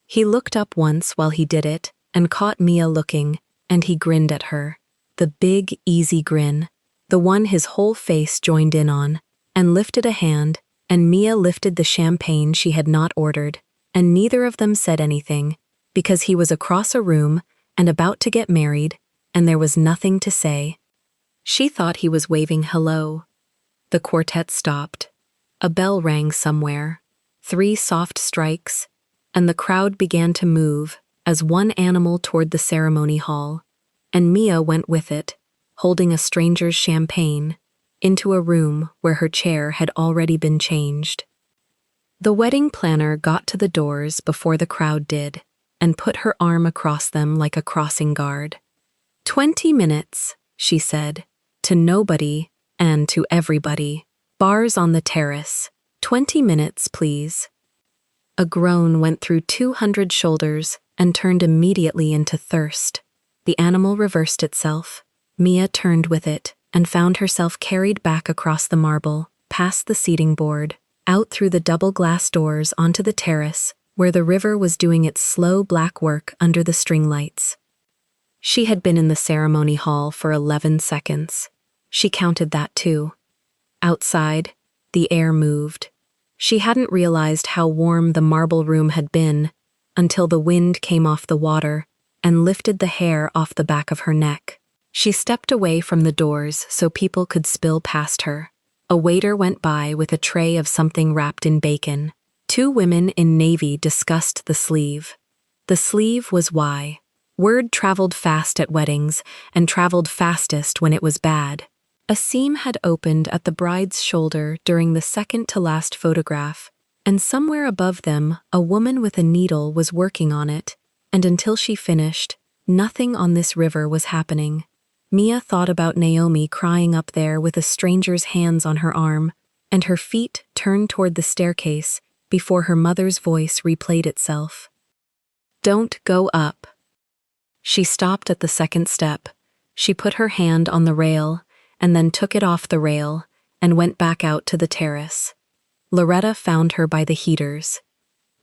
He looked up once while he did it and caught Mia looking, and he grinned at her. The big, easy grin, the one his whole face joined in on, and lifted a hand, and Mia lifted the champagne she had not ordered, and neither of them said anything, because he was across a room and about to get married, and there was nothing to say. She thought he was waving hello. The quartet stopped. A bell rang somewhere. 3 soft strikes, and the crowd began to move as one animal toward the ceremony hall, and Mia went with it, holding a stranger's champagne, into a room where her chair had already been changed. The wedding planner got to the doors before the crowd did, and put her arm across them like a crossing guard. 20 minutes, she said, to nobody and to everybody. Bars on the terrace. 20 minutes, please. A groan went through 200 shoulders and turned immediately into thirst. The animal reversed itself. Mia turned with it and found herself carried back across the marble, past the seating board, out through the double glass doors onto the terrace, where the river was doing its slow black work under the string lights. She had been in the ceremony hall for 11 seconds. She counted that too. Outside, the air moved. She hadn't realized how warm the marble room had been until the wind came off the water and lifted the hair off the back of her neck. She stepped away from the doors so people could spill past her. A waiter went by with a tray of something wrapped in bacon. 2 women in navy discussed the sleeve. The sleeve was why. Word traveled fast at weddings and traveled fastest when it was bad. A seam had opened at the bride's shoulder during the second-to-last photograph, and somewhere above them, a woman with a needle was working on it, and until she finished, nothing on this river was happening. Mia thought about Naomi crying up there with a stranger's hands on her arm, and her feet turned toward the staircase before her mother's voice replayed itself. "Don't go up." She stopped at the second step. She put her hand on the rail, and then took it off the rail, and went back out to the terrace. Loretta found her by the heaters.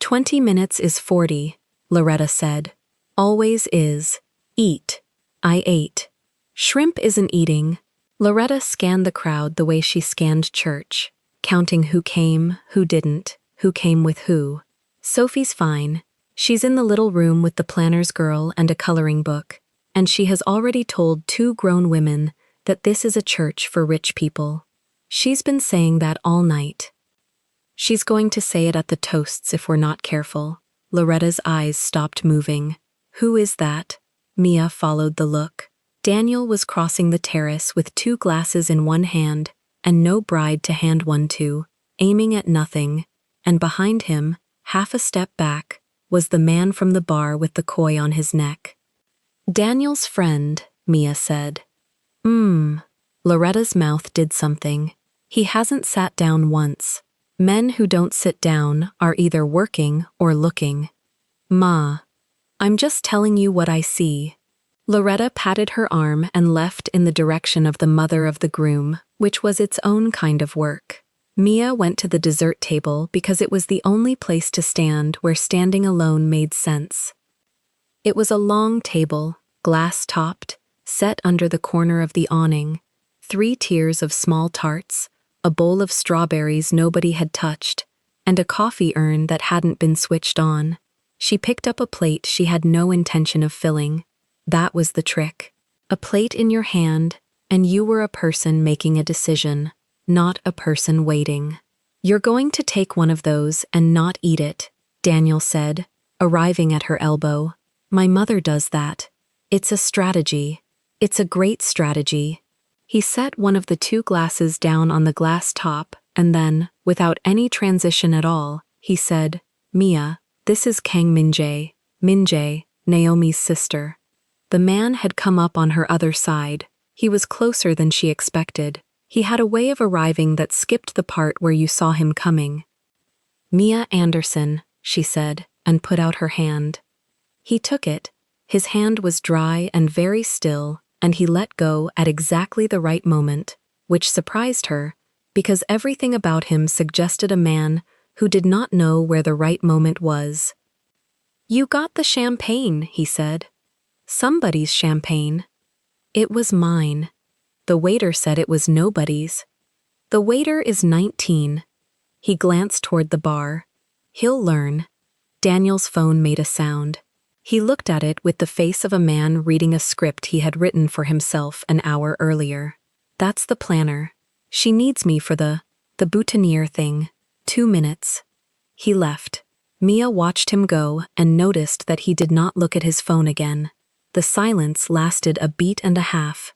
20 minutes is 40, Loretta said. Always is. Eat. I ate. Shrimp isn't eating. Loretta scanned the crowd the way she scanned church, counting who came, who didn't, who came with who. Sophie's fine. She's in the little room with the planner's girl and a coloring book, and she has already told 2 grown women that this is a church for rich people. She's been saying that all night. She's going to say it at the toasts if we're not careful. Loretta's eyes stopped moving. Who is that? Mia followed the look. Daniel was crossing the terrace with 2 glasses in one hand and no bride to hand one to, aiming at nothing, and behind him, half a step back, was the man from the bar with the koi on his neck. Daniel's friend, Mia said. Loretta's mouth did something. He hasn't sat down once. Men who don't sit down are either working or looking. Ma, I'm just telling you what I see. Loretta patted her arm and left in the direction of the mother of the groom, which was its own kind of work. Mia went to the dessert table because it was the only place to stand where standing alone made sense. It was a long table, glass-topped, set under the corner of the awning, 3 tiers of small tarts, a bowl of strawberries nobody had touched, and a coffee urn that hadn't been switched on. She picked up a plate she had no intention of filling. That was the trick. A plate in your hand, and you were a person making a decision, not a person waiting. You're going to take one of those and not eat it, Daniel said, arriving at her elbow. My mother does that. It's a strategy. It's a great strategy. He set one of the 2 glasses down on the glass top, and then, without any transition at all, he said, Mia, this is Kang Minjae, Naomi's sister. The man had come up on her other side. He was closer than she expected. He had a way of arriving that skipped the part where you saw him coming. Mia Anderson, she said, and put out her hand. He took it. His hand was dry and very still, and he let go at exactly the right moment, which surprised her, because everything about him suggested a man who did not know where the right moment was. You got the champagne, he said. Somebody's champagne. It was mine. The waiter said it was nobody's. The waiter is 19. He glanced toward the bar. He'll learn. Daniel's phone made a sound. He looked at it with the face of a man reading a script he had written for himself an hour earlier. That's the planner. She needs me for the boutonniere thing. 2 minutes. He left. Mia watched him go and noticed that he did not look at his phone again. The silence lasted a beat and a half.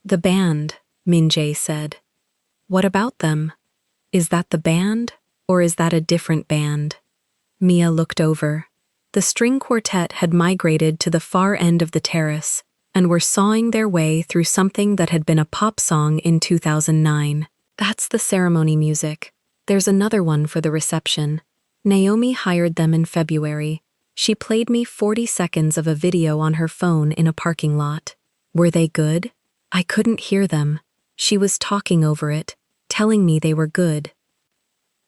The band, Minjae said. What about them? Is that the band, or is that a different band? Mia looked over. The string quartet had migrated to the far end of the terrace and were sawing their way through something that had been a pop song in 2009. That's the ceremony music. There's another one for the reception. Naomi hired them in February. She played me 40 seconds of a video on her phone in a parking lot. Were they good? I couldn't hear them. She was talking over it, telling me they were good.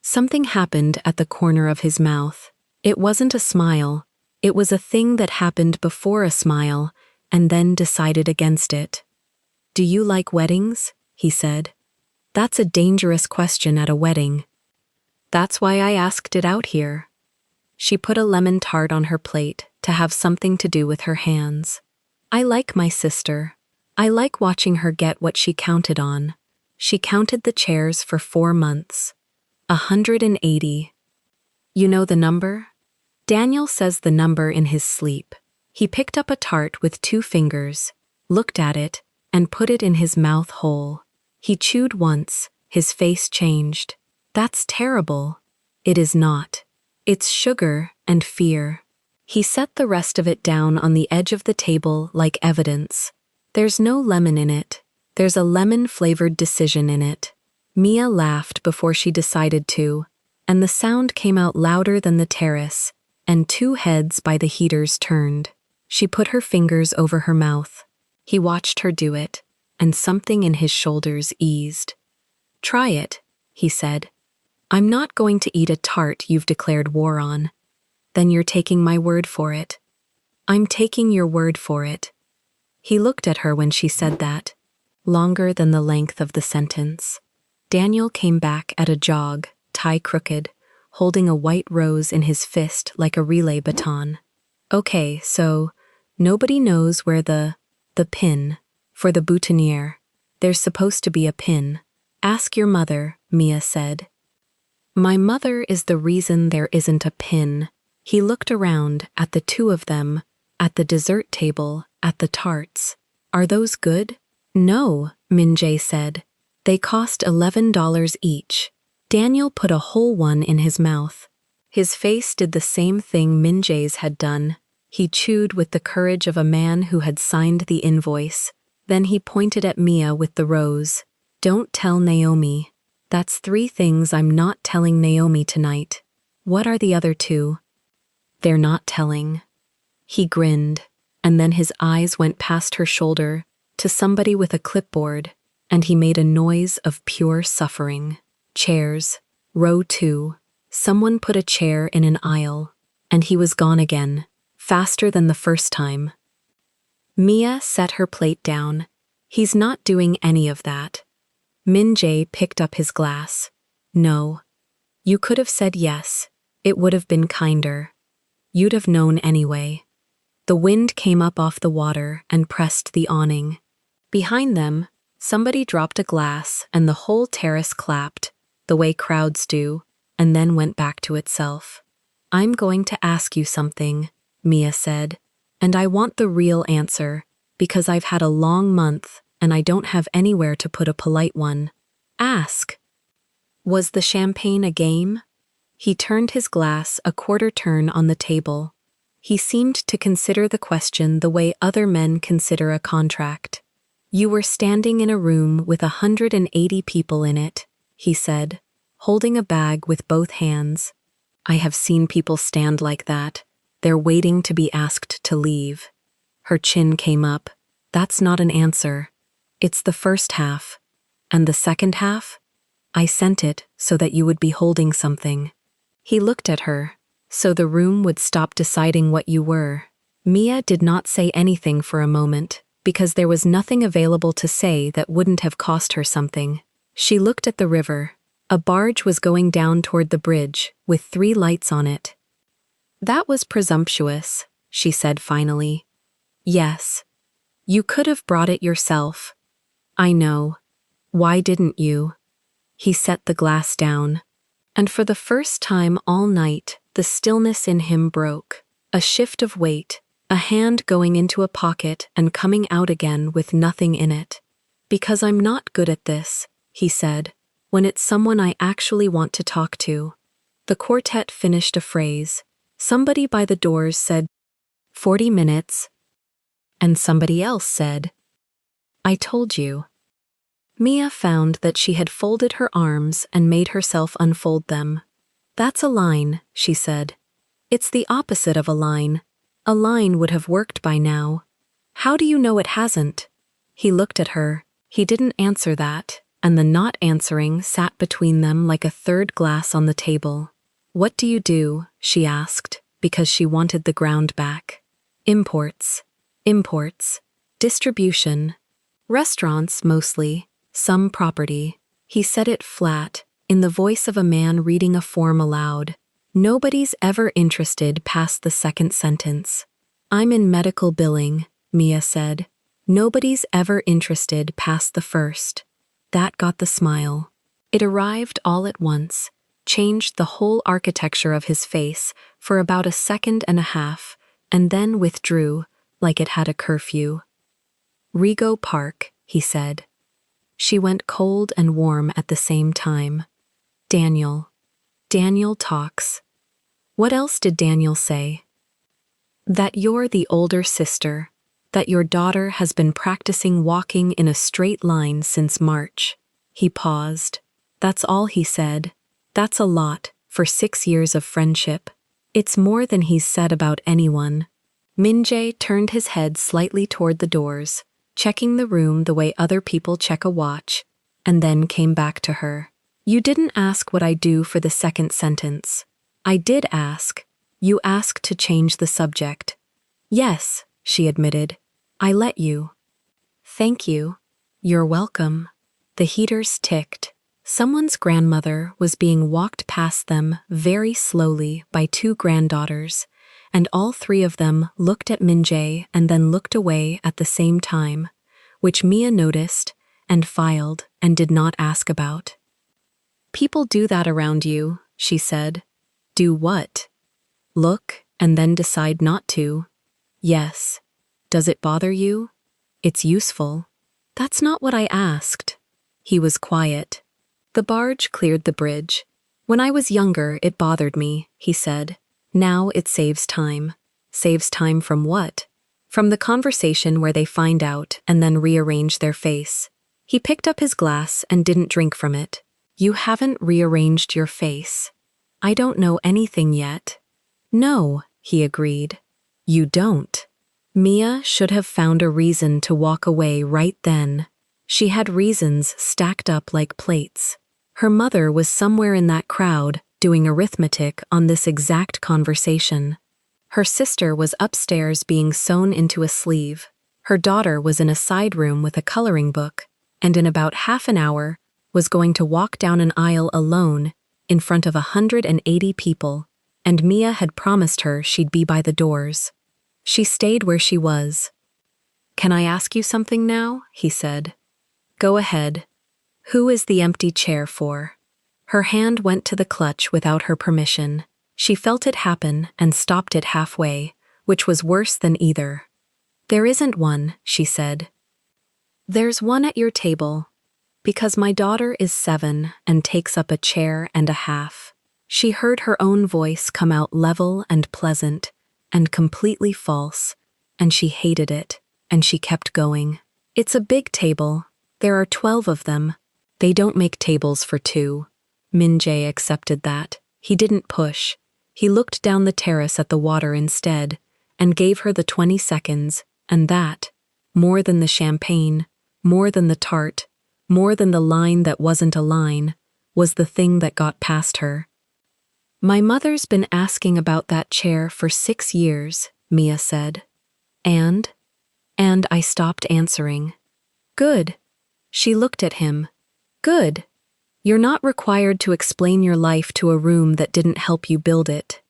Something happened at the corner of his mouth. It wasn't a smile. It was a thing that happened before a smile and then decided against it. Do you like weddings? He said. That's a dangerous question at a wedding. That's why I asked it out here. She put a lemon tart on her plate to have something to do with her hands. I like my sister. I like watching her get what she counted on. She counted the chairs for 4 months. 180. You know the number? Daniel says the number in his sleep. He picked up a tart with 2 fingers, looked at it, and put it in his mouth whole. He chewed once, his face changed. That's terrible. It is not. It's sugar and fear. He set the rest of it down on the edge of the table like evidence. There's no lemon in it. There's a lemon-flavored decision in it. Mia laughed before she decided to, and the sound came out louder than the terrace, and 2 heads by the heaters turned. She put her fingers over her mouth. He watched her do it, and something in his shoulders eased. Try it, he said. I'm not going to eat a tart you've declared war on. Then you're taking my word for it. I'm taking your word for it. He looked at her when she said that, longer than the length of the sentence. Daniel came back at a jog, tie crooked, holding a white rose in his fist like a relay baton. Okay, so nobody knows where the pin for the boutonniere. There's supposed to be a pin. Ask your mother, Mia said. My mother is the reason there isn't a pin. He looked around at the two of them, at the dessert table, at the tarts. Are those good? No, Min-jae said. They cost $11 each. Daniel put a whole one in his mouth. His face did the same thing Min-jae's had done. He chewed with the courage of a man who had signed the invoice. Then he pointed at Mia with the rose. Don't tell Naomi. That's 3 things I'm not telling Naomi tonight. What are the other 2? They're not telling. He grinned, and then his eyes went past her shoulder to somebody with a clipboard, and he made a noise of pure suffering. Chairs, row 2. Someone put a chair in an aisle, and he was gone again, faster than the first time. Mia set her plate down. He's not doing any of that. Min-jae picked up his glass. No. You could have said yes. It would have been kinder. You'd have known anyway. The wind came up off the water and pressed the awning. Behind them, somebody dropped a glass and the whole terrace clapped, the way crowds do, and then went back to itself. I'm going to ask you something, Mia said, and I want the real answer, because I've had a long month and I don't have anywhere to put a polite one. Ask. Was the champagne a game? He turned his glass a quarter turn on the table. He seemed to consider the question the way other men consider a contract. You were standing in a room with 180 people in it, he said, holding a bag with both hands. I have seen people stand like that. They're waiting to be asked to leave. Her chin came up. That's not an answer. It's the first half. And the second half? I sent it so that you would be holding something. He looked at her, so the room would stop deciding what you were. Mia did not say anything for a moment, because there was nothing available to say that wouldn't have cost her something. She looked at the river. A barge was going down toward the bridge, with 3 lights on it. That was presumptuous, she said finally. Yes. You could have brought it yourself. I know. Why didn't you? He set the glass down. And for the first time all night, the stillness in him broke. A shift of weight, a hand going into a pocket and coming out again with nothing in it. Because I'm not good at this, he said, when it's someone I actually want to talk to. The quartet finished a phrase. Somebody by the doors said, 40 minutes. And somebody else said, I told you. Mia found that she had folded her arms and made herself unfold them. That's a line, she said. It's the opposite of a line. A line would have worked by now. How do you know it hasn't? He looked at her. He didn't answer that, and the not answering sat between them like a third glass on the table. What do you do? She asked, because she wanted the ground back. Imports. Imports. Distribution. Restaurants, mostly. Some property. He said it flat, in the voice of a man reading a form aloud. Nobody's ever interested past the second sentence. I'm in medical billing, Mia said. Nobody's ever interested past the first. That got the smile. It arrived all at once, changed the whole architecture of his face for about a second and a half, and then withdrew, like it had a curfew. Rego Park, he said. She went cold and warm at the same time. Daniel. Daniel talks. What else did Daniel say? That you're the older sister, that your daughter has been practicing walking in a straight line since March. He paused. That's all he said. That's a lot, for 6 years of friendship. It's more than he's said about anyone. Min-jae turned his head slightly toward the doors, checking the room the way other people check a watch, and then came back to her. You didn't ask what I do for the second sentence. I did ask. You asked to change the subject. Yes, she admitted. I let you. Thank you. You're welcome. The heaters ticked. Someone's grandmother was being walked past them very slowly by two granddaughters, and all three of them looked at Minjae and then looked away at the same time, which Mia noticed and filed and did not ask about. People do that around you, she said. Do what? Look and then decide not to. Yes. Does it bother you? It's useful. That's not what I asked. He was quiet. The barge cleared the bridge. When I was younger, it bothered me, he said. Now it saves time. Saves time from what? From the conversation where they find out and then rearrange their face. He picked up his glass and didn't drink from it. You haven't rearranged your face. I don't know anything yet. No, he agreed. You don't. Mia should have found a reason to walk away right then. She had reasons stacked up like plates. Her mother was somewhere in that crowd doing arithmetic on this exact conversation. Her sister was upstairs being sewn into a sleeve. Her daughter was in a side room with a coloring book, and in about half an hour was going to walk down an aisle alone in front of 180 people, and Mia had promised her she'd be by the doors. She stayed where she was. Can I ask you something now? He said. Go ahead. Who is the empty chair for? Her hand went to the clutch without her permission. She felt it happen and stopped it halfway, which was worse than either. There isn't one, she said. There's one at your table, because my daughter is 7 and takes up a chair and a half. She heard her own voice come out level and pleasant and completely false, and she hated it, and she kept going. It's a big table. There are 12 of them. They don't make tables for 2. Minjae accepted that. He didn't push. He looked down the terrace at the water instead, and gave her the 20 seconds, and that, more than the champagne, more than the tart, more than the line that wasn't a line, was the thing that got past her. My mother's been asking about that chair for 6 years, Mia said. And I stopped answering. Good. She looked at him. Good. You're not required to explain your life to a room that didn't help you build it.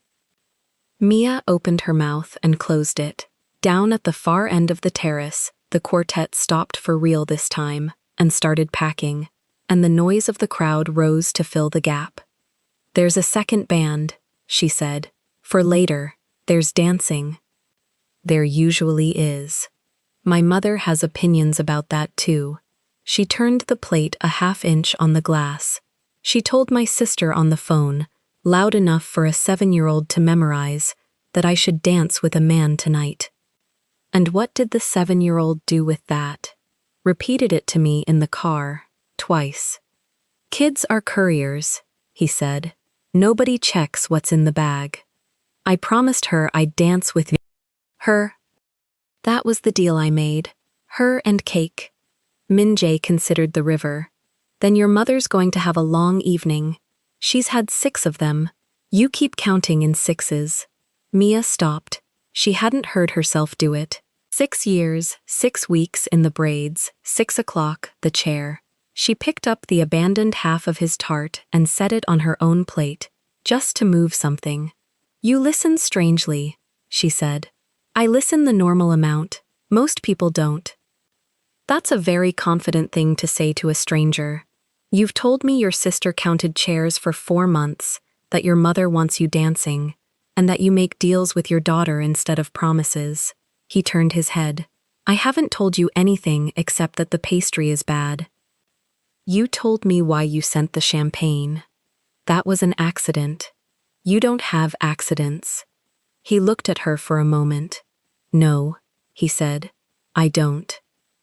Mia opened her mouth and closed it. Down at the far end of the terrace, the quartet stopped for real this time and started packing, and the noise of the crowd rose to fill the gap. There's a second band, she said. For later, there's dancing. There usually is. My mother has opinions about that too. She turned the plate a half-inch on the glass. She told my sister on the phone, loud enough for a 7-year-old to memorize, that I should dance with a man tonight. And what did the 7-year-old do with that? Repeated it to me in the car, twice. Kids are couriers, he said. Nobody checks what's in the bag. I promised her I'd dance with her. That was the deal I made. Her and cake. Minjae considered the river. Then your mother's going to have a long evening. She's had 6 of them. You keep counting in 6s. Mia stopped. She hadn't heard herself do it. 6 years, 6 weeks in the braids, 6 o'clock, the chair. She picked up the abandoned half of his tart and set it on her own plate, just to move something. You listen strangely, she said. I listen the normal amount. Most people don't. That's a very confident thing to say to a stranger. You've told me your sister counted chairs for 4 months, that your mother wants you dancing, and that you make deals with your daughter instead of promises. He turned his head. I haven't told you anything except that the pastry is bad. You told me why you sent the champagne. That was an accident. You don't have accidents. He looked at her for a moment. No, he said. I don't.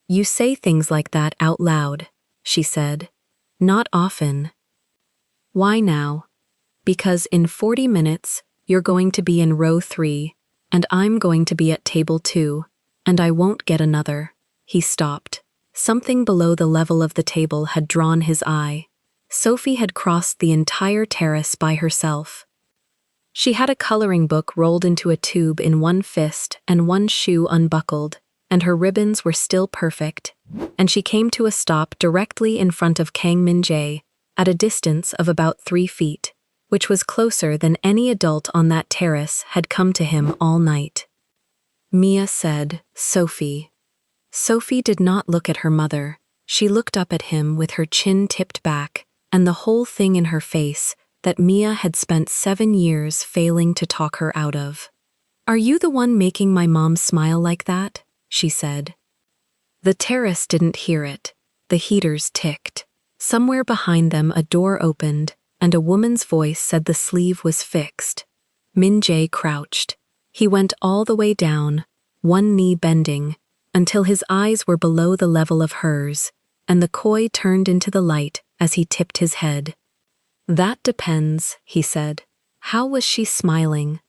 You say things like that out loud, she said. Not often. Why now? Because in 40 minutes, you're going to be in row 3, and I'm going to be at table 2, and I won't get another. He stopped. Something below the level of the table had drawn his eye. Sophie had crossed the entire terrace by herself. She had a coloring book rolled into a tube in one fist and one shoe unbuckled, and her ribbons were still perfect, and she came to a stop directly in front of Kang Min-jae, at a distance of about 3 feet, which was closer than any adult on that terrace had come to him all night. Mia said, "Sophie." Sophie did not look at her mother. She looked up at him with her chin tipped back, and the whole thing in her face that Mia had spent 7 years failing to talk her out of. "Are you the one making my mom smile like that?" she said. The terrace didn't hear it. The heaters ticked. Somewhere behind them a door opened, and a woman's voice said the sleeve was fixed. Min-jae crouched. He went all the way down, one knee bending, until his eyes were below the level of hers, and the koi turned into the light as he tipped his head. "That depends," he said. How was she smiling?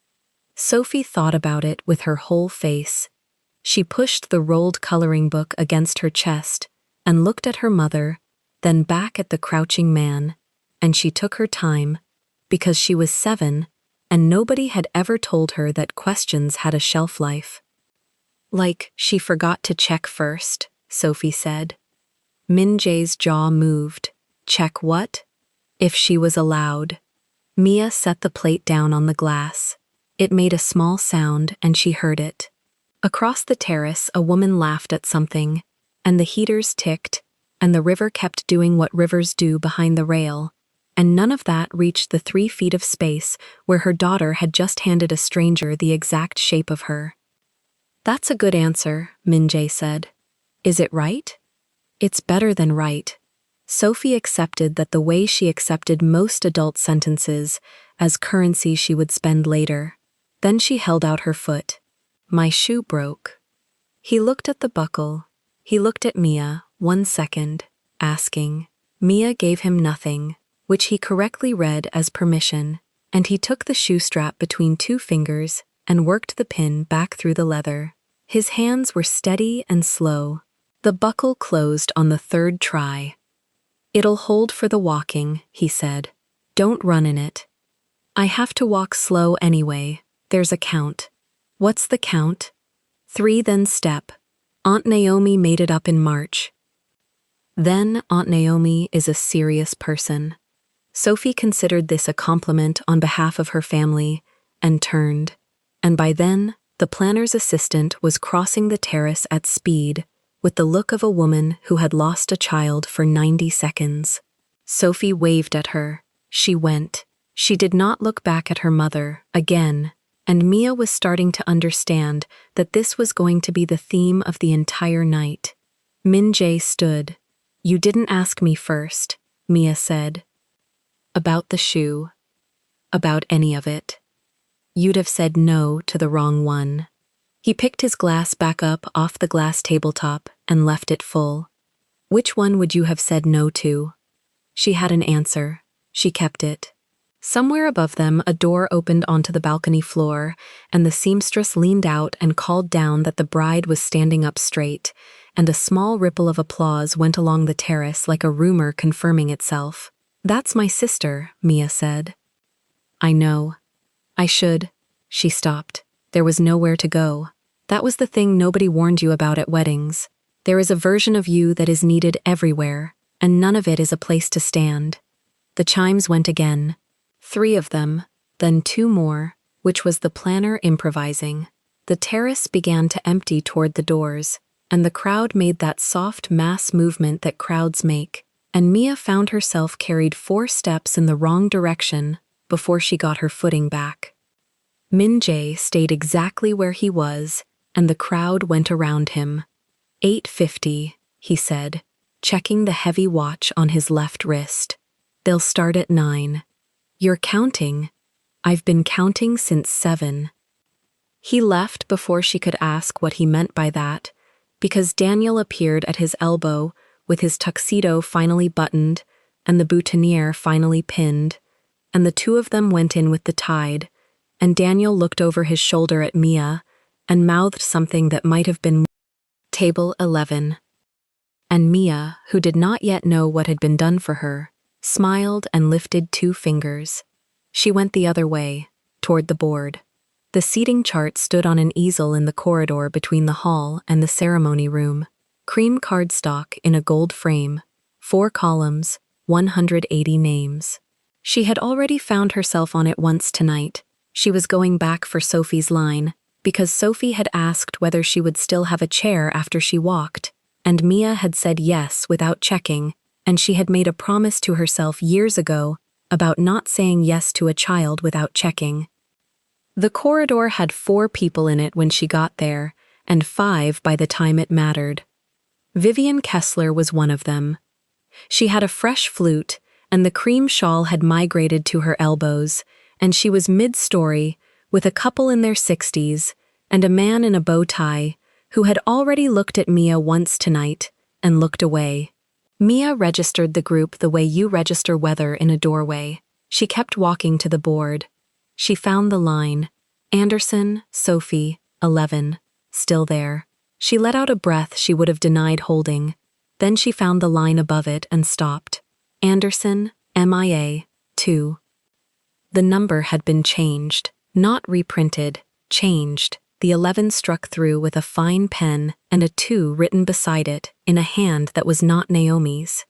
Sophie thought about it with her whole face. She pushed the rolled coloring book against her chest and looked at her mother, then back at the crouching man, and she took her time, because she was 7, and nobody had ever told her that questions had a shelf life. "Like, she forgot to check first," Sophie said. Min-jae's jaw moved. "Check what?" "If she was allowed." Mia set the plate down on the glass. It made a small sound, and she heard it. Across the terrace, a woman laughed at something, and the heaters ticked, and the river kept doing what rivers do behind the rail, and none of that reached the 3 feet of space where her daughter had just handed a stranger the exact shape of her. "That's a good answer," Min-jae said. "Is it right?" "It's better than right." Sophie accepted that the way she accepted most adult sentences, as currency she would spend later. Then she held out her foot. "My shoe broke." He looked at the buckle. He looked at Mia, 1 second, asking. Mia gave him nothing, which he correctly read as permission, and he took the shoe strap between 2 fingers and worked the pin back through the leather. His hands were steady and slow. The buckle closed on the 3rd try. "It'll hold for the walking," he said. "Don't run in it." "I have to walk slow anyway. There's a count." "What's the count?" 3, then step. Aunt Naomi made it up in March. Then Aunt Naomi is a serious person. Sophie considered this a compliment on behalf of her family, and turned. And by then, the planner's assistant was crossing the terrace at speed, with the look of a woman who had lost a child for 90 seconds. Sophie waved at her. She went. She did not look back at her mother, again, and Mia was starting to understand that this was going to be the theme of the entire night. Min-jae stood. "You didn't ask me first," Mia said. "About the shoe. About any of it. You'd have said no to the wrong one." He picked his glass back up off the glass tabletop and left it full. "Which one would you have said no to?" She had an answer. She kept it. Somewhere above them, a door opened onto the balcony floor, and the seamstress leaned out and called down that the bride was standing up straight, and a small ripple of applause went along the terrace like a rumor confirming itself. "That's my sister," Mia said. "I know. I should." She stopped. There was nowhere to go. That was the thing nobody warned you about at weddings. There is a version of you that is needed everywhere, and none of it is a place to stand. The chimes went again. 3 of them, then 2 more, which was the planner improvising. The terrace began to empty toward the doors, and the crowd made that soft mass movement that crowds make, and Mia found herself carried 4 steps in the wrong direction before she got her footing back. Min-jae stayed exactly where he was, and the crowd went around him. 8:50, he said, checking the heavy watch on his left wrist. "They'll start at 9. "You're counting." "I've been counting since 7. He left before she could ask what he meant by that, because Daniel appeared at his elbow with his tuxedo finally buttoned and the boutonniere finally pinned, and the 2 of them went in with the tide, and Daniel looked over his shoulder at Mia and mouthed something that might have been Table 11. And Mia, who did not yet know what had been done for her, smiled and lifted 2 fingers. She went the other way, toward the board. The seating chart stood on an easel in the corridor between the hall and the ceremony room. Cream cardstock in a gold frame, 4 columns, 180 names. She had already found herself on it once tonight. She was going back for Sophie's line, because Sophie had asked whether she would still have a chair after she walked, and Mia had said yes without checking, and she had made a promise to herself years ago about not saying yes to a child without checking. The corridor had 4 people in it when she got there, and 5 by the time it mattered. Vivian Kessler was one of them. She had a fresh flute, and the cream shawl had migrated to her elbows, and she was mid-story, with a couple in their 60s, and a man in a bow tie, who had already looked at Mia once tonight, and looked away. Mia registered the group the way you register weather in a doorway. She kept walking to the board. She found the line, Anderson, Sophie, 11, still there. She let out a breath she would have denied holding. Then she found the line above it and stopped. Anderson, MIA, 2. The number had been changed, not reprinted, changed. The 11 struck through with a fine pen and a 2 written beside it in a hand that was not Naomi's.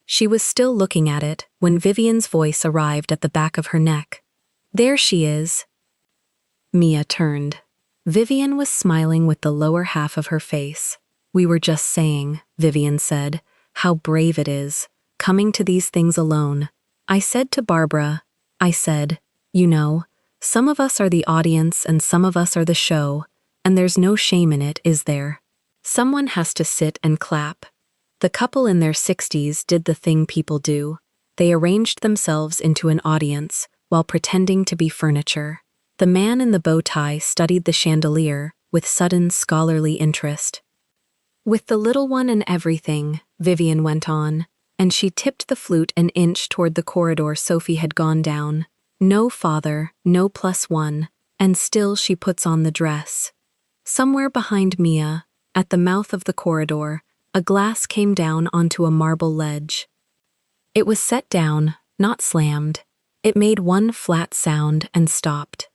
She was still looking at it when Vivian's voice arrived at the back of her neck. "There she is." Mia turned. Vivian was smiling with the lower half of her face. "We were just saying," Vivian said, "how brave it is, coming to these things alone. I said to Barbara, you know, some of us are the audience and some of us are the show, and there's no shame in it, is there? Someone has to sit and clap." The couple in their 60s did the thing people do. They arranged themselves into an audience while pretending to be furniture. The man in the bow tie studied the chandelier with sudden scholarly interest. "With the little one and everything," Vivian went on, and she tipped the flute an inch toward the corridor Sophie had gone down. "No father, no +1, and still she puts on the dress." Somewhere behind Mia, at the mouth of the corridor, a glass came down onto a marble ledge. It was set down, not slammed. It made one flat sound and stopped.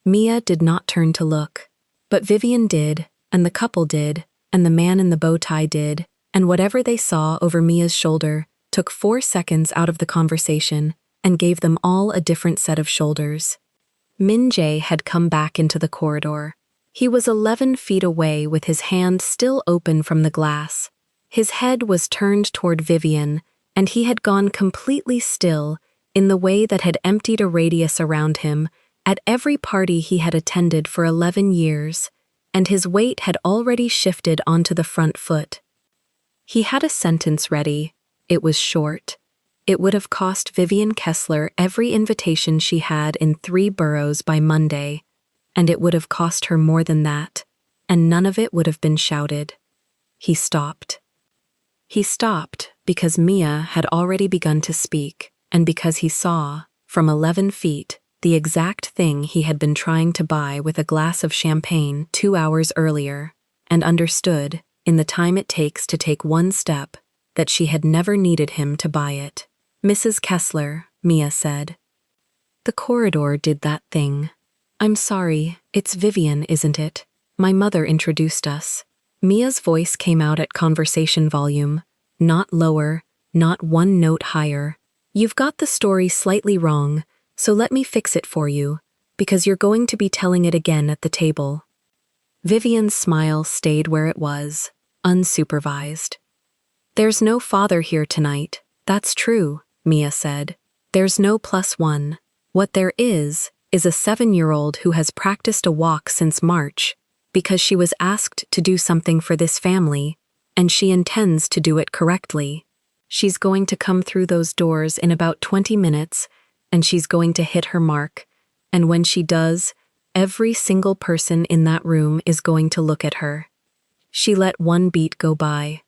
Mia did not turn to look, but Vivian did, and the couple did, and the man in the bow tie did, and whatever they saw over Mia's shoulder took 4 seconds out of the conversation and gave them all a different set of shoulders. Min Jae had come back into the corridor. He was 11 feet away with his hand still open from the glass. His head was turned toward Vivian, and he had gone completely still in the way that had emptied a radius around him at every party he had attended for 11 years, and his weight had already shifted onto the front foot. He had a sentence ready. It was short. It would have cost Vivian Kessler every invitation she had in 3 boroughs by Monday, and it would have cost her more than that, and none of it would have been shouted. He stopped. He stopped because Mia had already begun to speak, and because he saw, from 11 feet, the exact thing he had been trying to buy with a glass of champagne 2 hours earlier, and understood, in the time it takes to take one step, that she had never needed him to buy it. "Mrs. Kessler," Mia said. "The corridor did that thing. I'm sorry, it's Vivian, isn't it? My mother introduced us." Mia's voice came out at conversation volume, not lower, not 1 note higher. "You've got the story slightly wrong, so let me fix it for you, because you're going to be telling it again at the table." Vivian's smile stayed where it was, unsupervised. "There's no father here tonight. That's true," Mia said. "There's no +1. What there is a 7-year-old who has practiced a walk since March, because she was asked to do something for this family, and she intends to do it correctly. She's going to come through those doors in about 20 minutes, and she's going to hit her mark, and when she does, every single person in that room is going to look at her." She let 1 beat go by,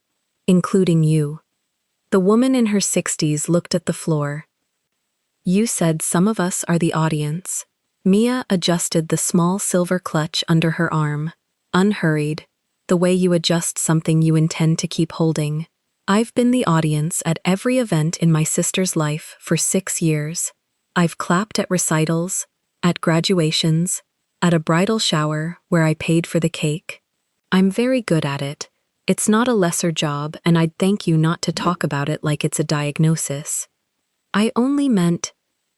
including you. The woman in her 60s looked at the floor. "You said some of us are the audience." Mia adjusted the small silver clutch under her arm, unhurried, the way you adjust something you intend to keep holding. I've been the audience at every event in my sister's life for 6 years. I've clapped at recitals, at graduations, at a bridal shower where I paid for the cake. I'm very good at it. It's not a lesser job, and I'd thank you not to talk about it like it's a diagnosis. I only meant,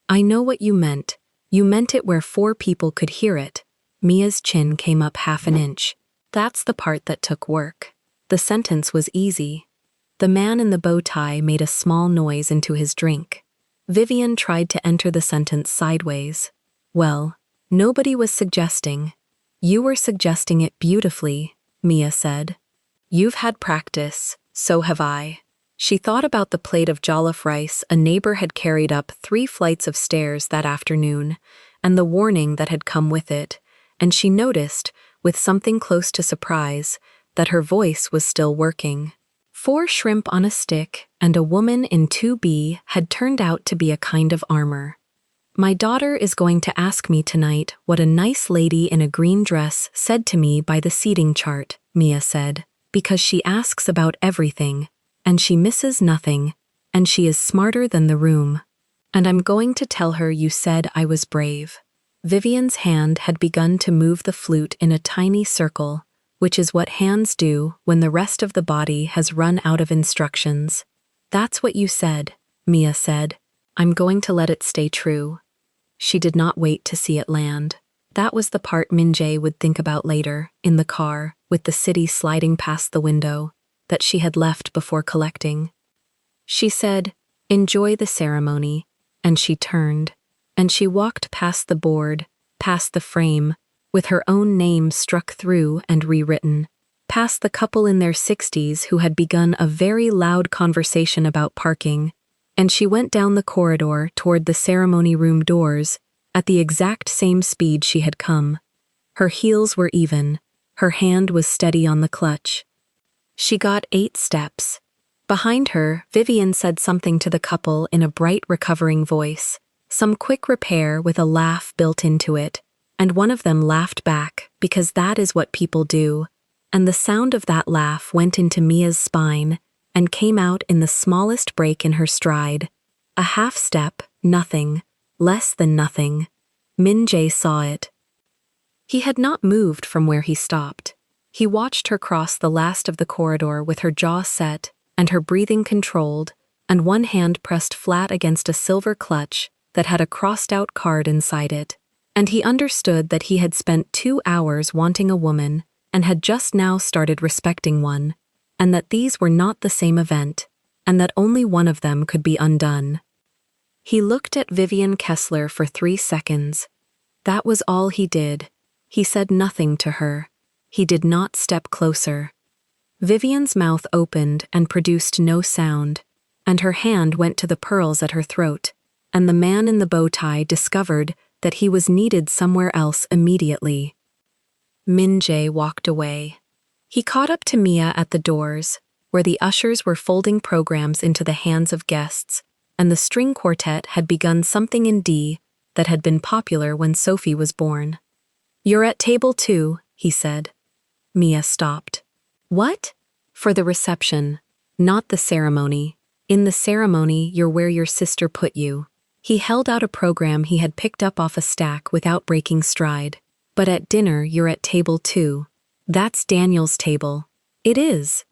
I know what you meant. You meant it where 4 people could hear it. Mia's chin came up half an inch. That's the part that took work. The sentence was easy. The man in the bow tie made a small noise into his drink. Vivian tried to enter the sentence sideways. Well, nobody was suggesting. You were suggesting it beautifully, Mia said. You've had practice, so have I. She thought about the plate of jollof rice a neighbor had carried up 3 flights of stairs that afternoon, and the warning that had come with it, and she noticed, with something close to surprise, that her voice was still working. 4 shrimp on a stick and a woman in 2B had turned out to be a kind of armor. My daughter is going to ask me tonight what a nice lady in a green dress said to me by the seating chart, Mia said, because she asks about everything, and she misses nothing, and she is smarter than the room. And I'm going to tell her you said I was brave. Vivian's hand had begun to move the flute in a tiny circle, which is what hands do when the rest of the body has run out of instructions. That's what you said, Mia said. I'm going to let it stay true. She did not wait to see it land. That was the part Min-jae would think about later, in the car, with the city sliding past the window, that she had left before collecting. She said, "Enjoy the ceremony," and she turned, and she walked past the board, past the frame, with her own name struck through and rewritten, past the couple in their 60s who had begun a very loud conversation about parking, and she went down the corridor toward the ceremony room doors at the exact same speed she had come. Her heels were even, her hand was steady on the clutch. She got 8 steps. Behind her, Vivian said something to the couple in a bright, recovering voice, some quick repair with a laugh built into it, and one of them laughed back because that is what people do, and the sound of that laugh went into Mia's spine and came out in the smallest break in her stride. A half step, nothing, less than nothing. Min-jae saw it. He had not moved from where he stopped. He watched her cross the last of the corridor with her jaw set and her breathing controlled, and one hand pressed flat against a silver clutch that had a crossed-out card inside it. And he understood that he had spent 2 hours wanting a woman and had just now started respecting one, and that these were not the same event, and that only one of them could be undone. He looked at Vivian Kessler for 3 seconds. That was all he did. He said nothing to her. He did not step closer. Vivian's mouth opened and produced no sound, and her hand went to the pearls at her throat, and the man in the bow tie discovered that he was needed somewhere else immediately. Min-jae walked away. He caught up to Mia at the doors, where the ushers were folding programs into the hands of guests, and the string quartet had begun something in D that had been popular when Sophie was born. "You're at table 2, he said. Mia stopped. "What?" "For the reception, not the ceremony. In the ceremony, you're where your sister put you." He held out a program he had picked up off a stack without breaking stride. "But at dinner, you're at table 2. That's Daniel's table." "It is."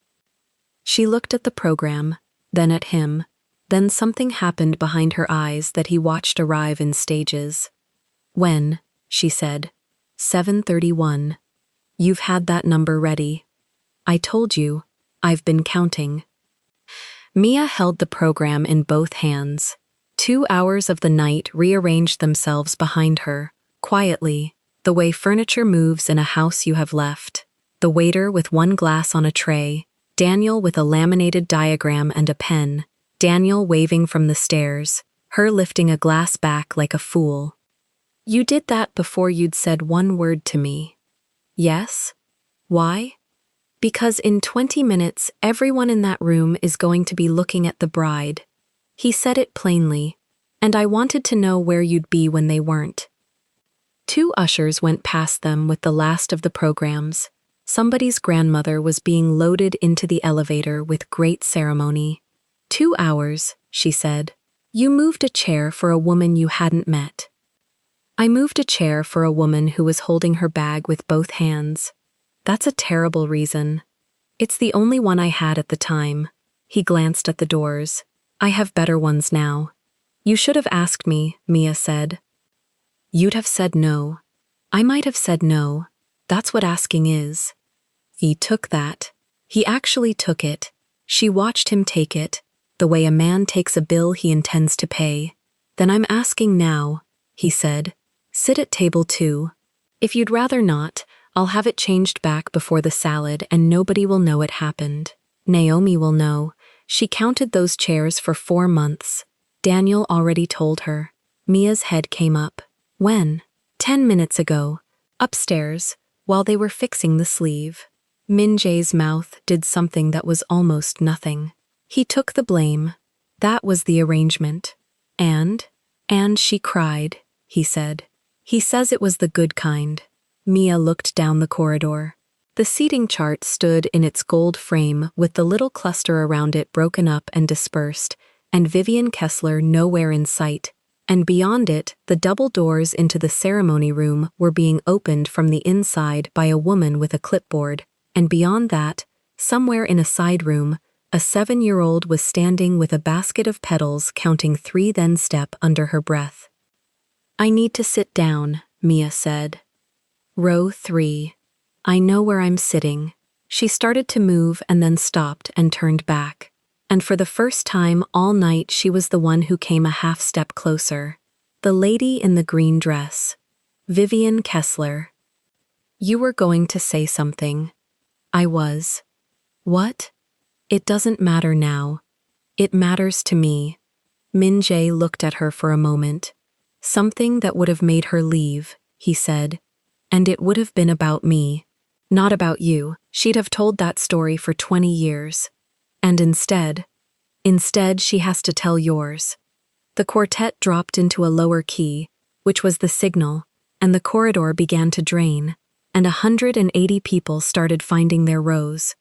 She looked at the program, then at him. Then something happened behind her eyes that he watched arrive in stages. "When?" she said. 7:31. "You've had that number ready." "I told you. I've been counting." Mia held the program in both hands. 2 hours of the night rearranged themselves behind her, quietly, the way furniture moves in a house you have left. The waiter with 1 glass on a tray, Daniel with a laminated diagram and a pen, Daniel waving from the stairs, her lifting a glass back like a fool. "You did that before you'd said 1 word to me." "Yes? Why?" "Because in 20 minutes everyone in that room is going to be looking at the bride." He said it plainly, and I wanted to know where you'd be when they weren't. 2 ushers went past them with the last of the programs. Somebody's grandmother was being loaded into the elevator with great ceremony. 2 hours, she said. You moved a chair for a woman you hadn't met. I moved a chair for a woman who was holding her bag with both hands. That's a terrible reason. It's the only one I had at the time. He glanced at the doors. I have better ones now. You should have asked me, Mia said. You'd have said no. I might have said no. That's what asking is. He took that. He actually took it. She watched him take it, the way a man takes a bill he intends to pay. Then I'm asking now, he said. Sit at table 2. If you'd rather not, I'll have it changed back before the salad and nobody will know it happened. Naomi will know. She counted those chairs for 4 months. Daniel already told her. Mia's head came up. When? 10 minutes ago. Upstairs, while they were fixing the sleeve. Min Jae's mouth did something that was almost nothing. He took the blame. That was the arrangement. And she cried, he said. He says it was the good kind. Mia looked down the corridor. The seating chart stood in its gold frame with the little cluster around it broken up and dispersed, and Vivian Kessler nowhere in sight. And beyond it, the double doors into the ceremony room were being opened from the inside by a woman with a clipboard, and beyond that, somewhere in a side room, a 7-year-old was standing with a basket of petals counting 3 then step under her breath. I need to sit down, Mia said. Row 3. I know where I'm sitting. She started to move and then stopped and turned back. And for the first time all night she was the one who came a half step closer. The lady in the green dress. Vivian Kessler. You were going to say something. I was. What? It doesn't matter now. It matters to me. Min Jae looked at her for a moment. Something that would have made her leave, he said. And it would have been about me. Not about you. She'd have told that story for 20 years. And instead she has to tell yours. The quartet dropped into a lower key, which was the signal, and the corridor began to drain, and 180 people started finding their rows.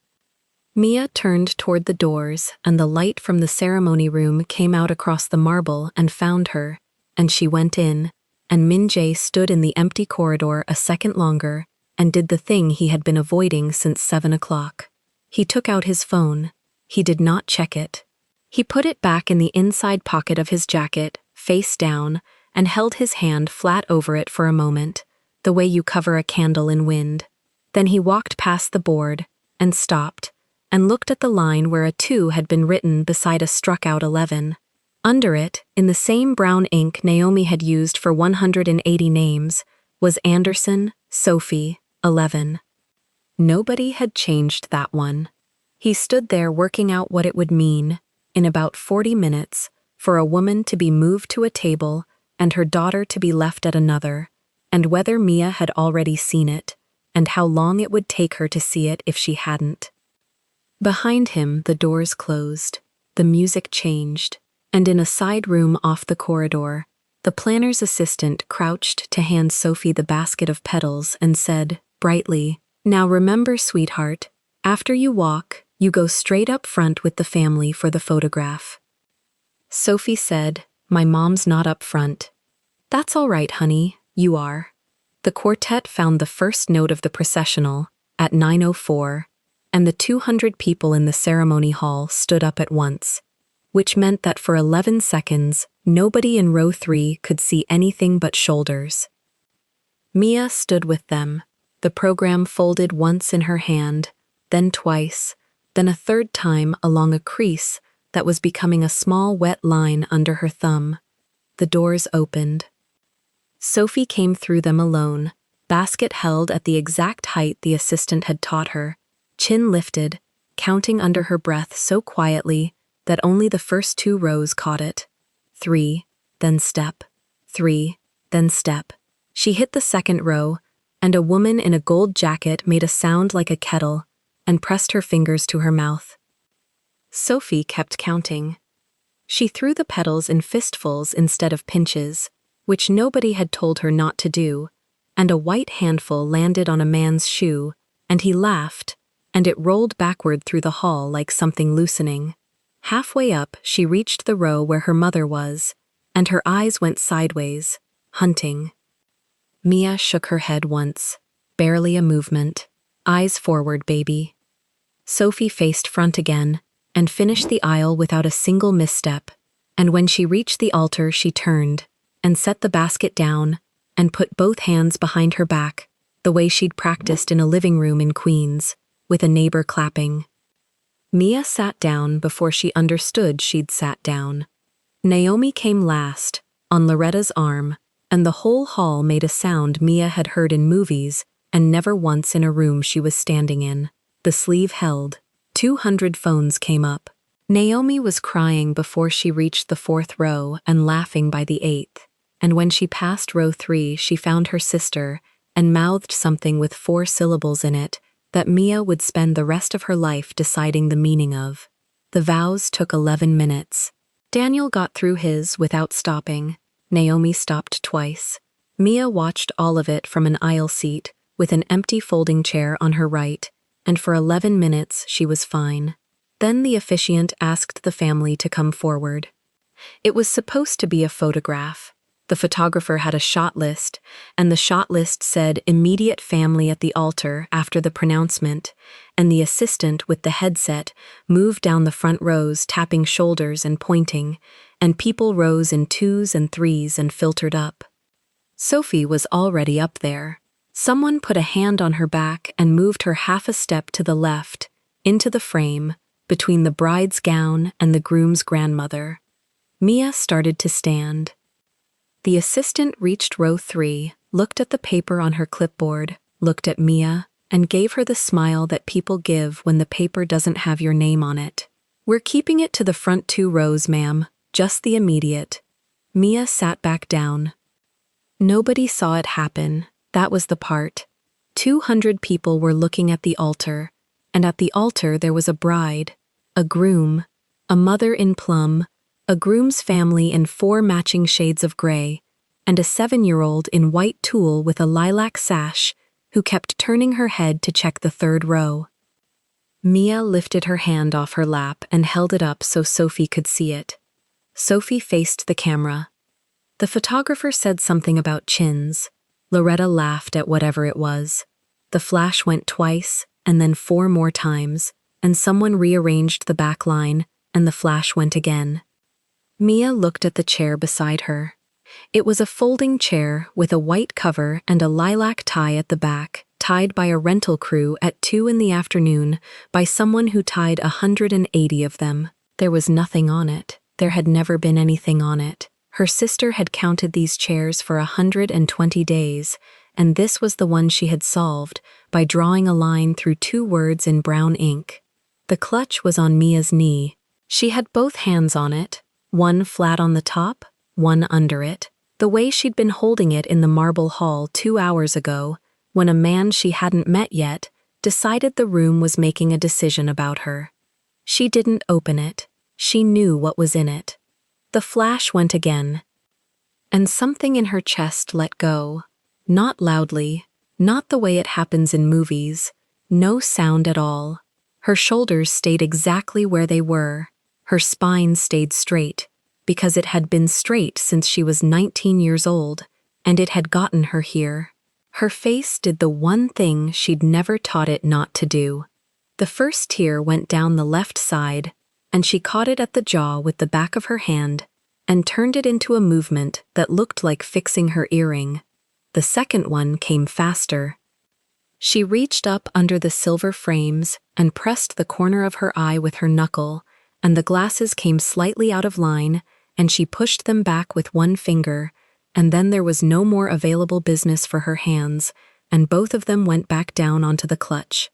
Mia turned toward the doors, and the light from the ceremony room came out across the marble and found her, and she went in, and Min Jae stood in the empty corridor a second longer and did the thing he had been avoiding since 7 o'clock. He took out his phone. He did not check it. He put it back in the inside pocket of his jacket, face down, and held his hand flat over it for a moment, the way you cover a candle in wind. Then he walked past the board, and stopped, and looked at the line where a 2 had been written beside a struck-out 11. Under it, in the same brown ink Naomi had used for 180 names, was Anderson, Sophie, 11. Nobody had changed that one. He stood there working out what it would mean, in about 40 minutes, for a woman to be moved to a table and her daughter to be left at another, and whether Mia had already seen it, and how long it would take her to see it if she hadn't. Behind him, the doors closed, the music changed, and in a side room off the corridor, the planner's assistant crouched to hand Sophie the basket of petals and said, brightly, Now remember, sweetheart, after you walk, you go straight up front with the family for the photograph. Sophie said, My mom's not up front. That's all right, honey, you are. The quartet found the first note of the processional, at 9:04, and the 200 people in the ceremony hall stood up at once, which meant that for 11 seconds, nobody in row 3 could see anything but shoulders. Mia stood with them, the program folded once in her hand, then twice, then a third time along a crease that was becoming a small wet line under her thumb. The doors opened. Sophie came through them alone, basket held at the exact height the assistant had taught her, chin lifted, counting under her breath so quietly that only the first 2 rows caught it. 3, then step. 3, then step. She hit the second row, and a woman in a gold jacket made a sound like a kettle and pressed her fingers to her mouth. Sophie kept counting. She threw the petals in fistfuls instead of pinches, which nobody had told her not to do, and a white handful landed on a man's shoe, and he laughed, and it rolled backward through the hall like something loosening. Halfway up, she reached the row where her mother was, and her eyes went sideways, hunting. Mia shook her head once, barely a movement. Eyes forward, baby. Sophie faced front again, and finished the aisle without a single misstep, and when she reached the altar she turned, and set the basket down, and put both hands behind her back, the way she'd practiced in a living room in Queens, with a neighbor clapping. Mia sat down before she understood she'd sat down. Naomi came last, on Loretta's arm, and the whole hall made a sound Mia had heard in movies and never once in a room she was standing in. The sleeve held. 200 phones came up. Naomi was crying before she reached the 4th row and laughing by the 8th, and when she passed row 3 she found her sister and mouthed something with 4 syllables in it that Mia would spend the rest of her life deciding the meaning of. The vows took 11 minutes. Daniel got through his without stopping. Naomi stopped twice. Mia watched all of it from an aisle seat, with an empty folding chair on her right, and for 11 minutes she was fine. Then the officiant asked the family to come forward. It was supposed to be a photograph. The photographer had a shot list, and the shot list said immediate family at the altar after the pronouncement, and the assistant with the headset moved down the front rows tapping shoulders and pointing, and people rose in 2s and 3s and filtered up. Sophie was already up there. Someone put a hand on her back and moved her half a step to the left, into the frame, between the bride's gown and the groom's grandmother. Mia started to stand. The assistant reached row 3, looked at the paper on her clipboard, looked at Mia, and gave her the smile that people give when the paper doesn't have your name on it. "We're keeping it to the front 2 rows, ma'am, just the immediate." Mia sat back down. Nobody saw it happen. That was the part. 200 people were looking at the altar, and at the altar there was a bride, a groom, a mother in plum, a groom's family in 4 matching shades of gray, and a 7-year-old in white tulle with a lilac sash who kept turning her head to check the 3rd row. Mia lifted her hand off her lap and held it up so Sophie could see it. Sophie faced the camera. The photographer said something about chins. Loretta laughed at whatever it was. The flash went twice, and then 4 more times, and someone rearranged the back line, and the flash went again. Mia looked at the chair beside her. It was a folding chair with a white cover and a lilac tie at the back, tied by a rental crew at 2 in the afternoon by someone who tied 180 of them. There was nothing on it. There had never been anything on it. Her sister had counted these chairs for 120 days, and this was the one she had solved by drawing a line through 2 words in brown ink. The clutch was on Mia's knee. She had both hands on it, one flat on the top, one under it, the way she'd been holding it in the marble hall 2 hours ago, when a man she hadn't met yet decided the room was making a decision about her. She didn't open it. She knew what was in it. The flash went again, and something in her chest let go. Not loudly, not the way it happens in movies, no sound at all. Her shoulders stayed exactly where they were. Her spine stayed straight, because it had been straight since she was 19 years old, and it had gotten her here. Her face did the one thing she'd never taught it not to do. The first tear went down the left side, and she caught it at the jaw with the back of her hand and turned it into a movement that looked like fixing her earring. The second one came faster. She reached up under the silver frames and pressed the corner of her eye with her knuckle, and the glasses came slightly out of line, and she pushed them back with one finger, and then there was no more available business for her hands, and both of them went back down onto the clutch.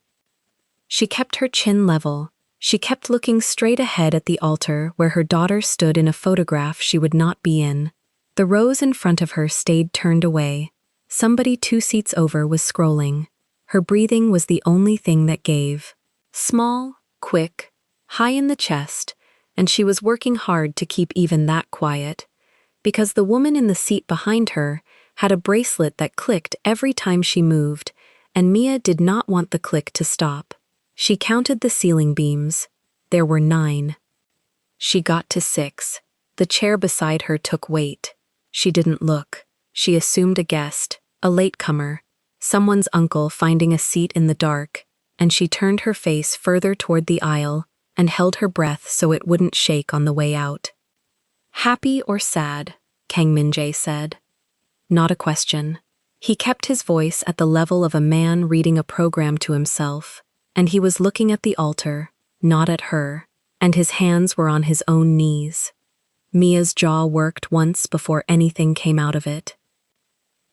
She kept her chin level. She kept looking straight ahead at the altar where her daughter stood in a photograph she would not be in. The rows in front of her stayed turned away. Somebody 2 seats over was scrolling. Her breathing was the only thing that gave. Small, quick, high in the chest, and she was working hard to keep even that quiet, because the woman in the seat behind her had a bracelet that clicked every time she moved, and Mia did not want the click to stop. She counted the ceiling beams. There were 9. She got to 6. The chair beside her took weight. She didn't look. She assumed a guest, a latecomer, someone's uncle finding a seat in the dark, and she turned her face further toward the aisle and held her breath so it wouldn't shake on the way out. "Happy or sad?" Kang Min-jae said. Not a question. He kept his voice at the level of a man reading a program to himself, and he was looking at the altar, not at her, and his hands were on his own knees. Mia's jaw worked once before anything came out of it.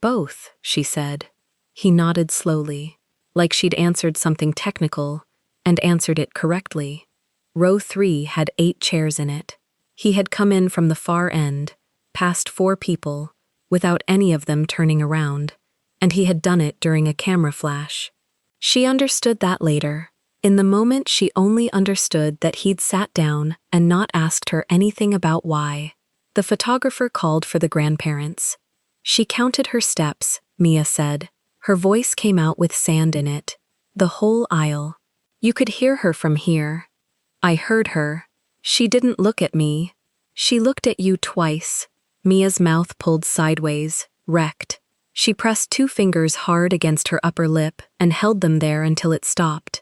"Both," she said. He nodded slowly, like she'd answered something technical, and answered it correctly. Row 3 had 8 chairs in it. He had come in from the far end, past 4 people, without any of them turning around, and he had done it during a camera flash. She understood that later. In the moment, she only understood that he'd sat down and not asked her anything about why. The photographer called for the grandparents. She counted her steps, Mia said. Her voice came out with sand in it. The whole aisle. You could hear her from here. I heard her. She didn't look at me. She looked at you twice. Mia's mouth pulled sideways, wrecked. She pressed 2 fingers hard against her upper lip and held them there until it stopped.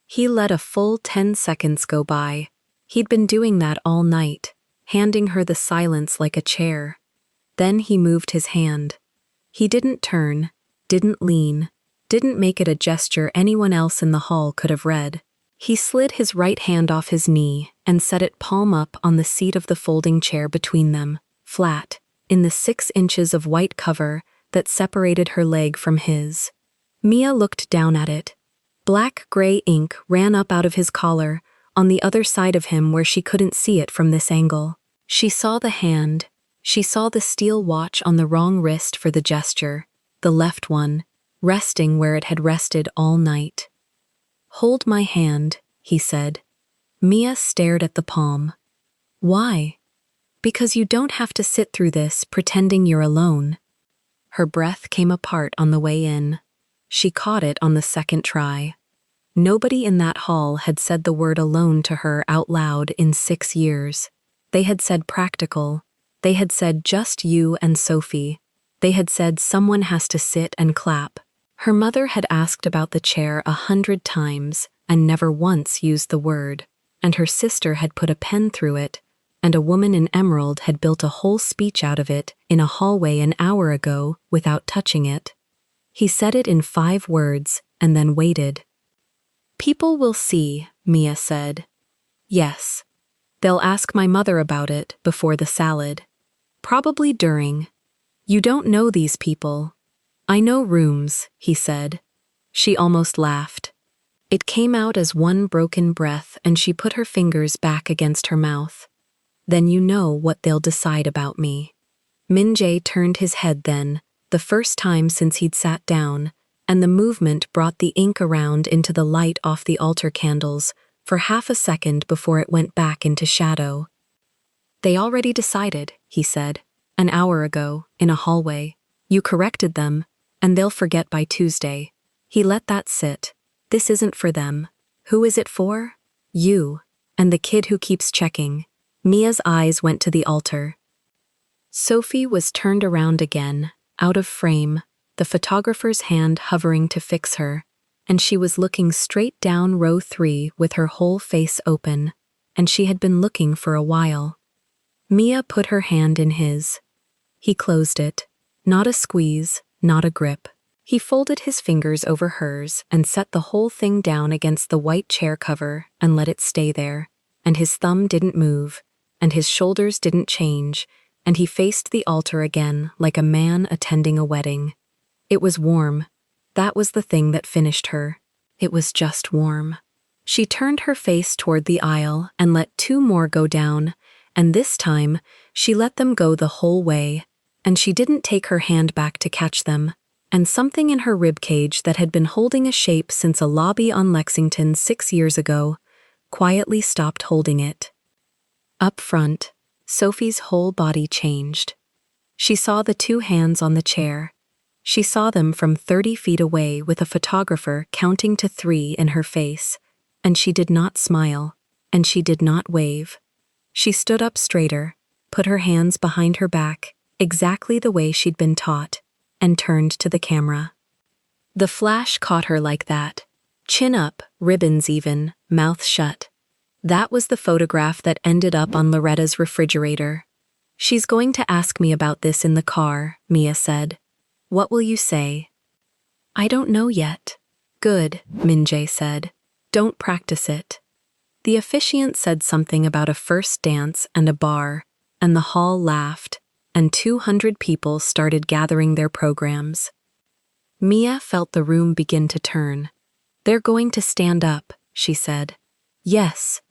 He let a full 10 seconds go by. He'd been doing that all night, handing her the silence like a chair. Then he moved his hand. He didn't turn, didn't lean, didn't make it a gesture anyone else in the hall could have read. He slid his right hand off his knee and set it palm up on the seat of the folding chair between them, flat, in the 6 inches of white cover that separated her leg from his. Mia looked down at it. Black-gray ink ran up out of his collar, on the other side of him where she couldn't see it from this angle. She saw the hand. She saw the steel watch on the wrong wrist for the gesture, the left one, resting where it had rested all night. "Hold my hand," he said. Mia stared at the palm. "Why?" "Because you don't have to sit through this pretending you're alone." Her breath came apart on the way in. She caught it on the second try. Nobody in that hall had said the word alone to her out loud in 6 years. They had said practical. They had said just you and Sophie. They had said someone has to sit and clap. Her mother had asked about the chair 100 times and never once used the word, and her sister had put a pen through it, and a woman in emerald had built a whole speech out of it in a hallway an hour ago without touching it. He said it in 5 words and then waited. "People will see," Mia said. "Yes. They'll ask my mother about it before the salad. Probably during. You don't know these people." "I know rooms," he said. She almost laughed. It came out as one broken breath and she put her fingers back against her mouth. "Then you know what they'll decide about me." Min-jae turned his head then, the first time since he'd sat down, and the movement brought the ink around into the light off the altar candles for half a second before it went back into shadow. "They already decided," he said, "an hour ago, in a hallway. You corrected them, and they'll forget by Tuesday." He let that sit. "This isn't for them. Who is it for? You, and the kid who keeps checking." Mia's eyes went to the altar. Sophie was turned around again, out of frame, the photographer's hand hovering to fix her, and she was looking straight down row 3 with her whole face open, and she had been looking for a while. Mia put her hand in his. He closed it. Not a squeeze, not a grip. He folded his fingers over hers and set the whole thing down against the white chair cover and let it stay there, and his thumb didn't move, and his shoulders didn't change, and he faced the altar again like a man attending a wedding. It was warm. That was the thing that finished her. It was just warm. She turned her face toward the aisle and let 2 more go down, and this time she let them go the whole way, and she didn't take her hand back to catch them, and something in her ribcage that had been holding a shape since a lobby on Lexington 6 years ago quietly stopped holding it. Up front, Sophie's whole body changed. She saw the 2 hands on the chair. She saw them from 30 feet away with a photographer counting to 3 in her face, and she did not smile, and she did not wave. She stood up straighter, put her hands behind her back, exactly the way she'd been taught, and turned to the camera. The flash caught her like that. Chin up, ribbons even, mouth shut. That was the photograph that ended up on Loretta's refrigerator. "She's going to ask me about this in the car," Mia said. "What will you say?" "I don't know yet." "Good," Min-jae said. "Don't practice it." The officiant said something about a first dance and a bar, and the hall laughed, and 200 people started gathering their programs. Mia felt the room begin to turn. "They're going to stand up," she said. "Yes.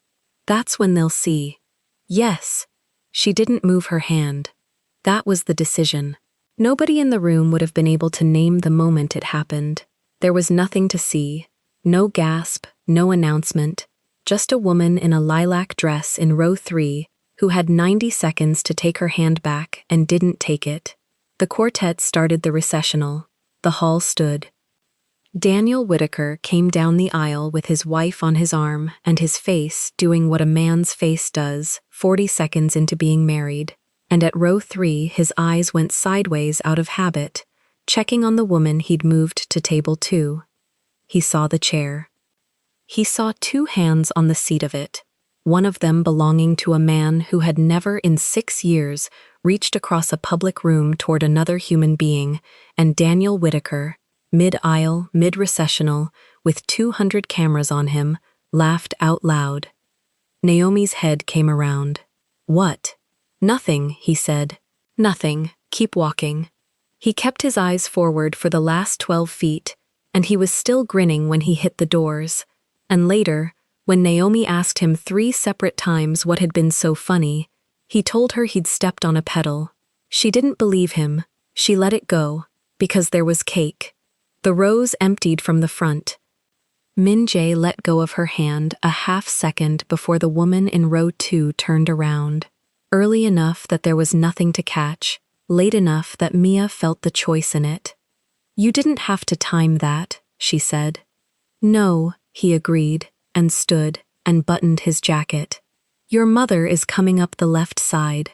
That's when they'll see." "Yes." She didn't move her hand. That was the decision. Nobody in the room would have been able to name the moment it happened. There was nothing to see. No gasp, no announcement. Just a woman in a lilac dress in row 3 who had 90 seconds to take her hand back and didn't take it. The quartet started the recessional. The hall stood. Daniel Whitaker came down the aisle with his wife on his arm and his face doing what a man's face does 40 seconds into being married, and at row 3 his eyes went sideways out of habit, checking on the woman he'd moved to table 2. He saw the chair. He saw 2 hands on the seat of it, one of them belonging to a man who had never in 6 years reached across a public room toward another human being, and Daniel Whitaker, mid-aisle, mid-recessional, with 200 cameras on him, laughed out loud. Naomi's head came around. "What?" "Nothing," he said. "Nothing. Keep walking." He kept his eyes forward for the last 12 feet, and he was still grinning when he hit the doors. And later, when Naomi asked him 3 separate times what had been so funny, he told her he'd stepped on a pedal. She didn't believe him. She let it go, because there was cake. The rows emptied from the front. Min-jae let go of her hand a half-second before the woman in row 2 turned around. Early enough that there was nothing to catch, late enough that Mia felt the choice in it. "You didn't have to time that," she said. "No," he agreed, and stood, and buttoned his jacket. "Your mother is coming up the left side."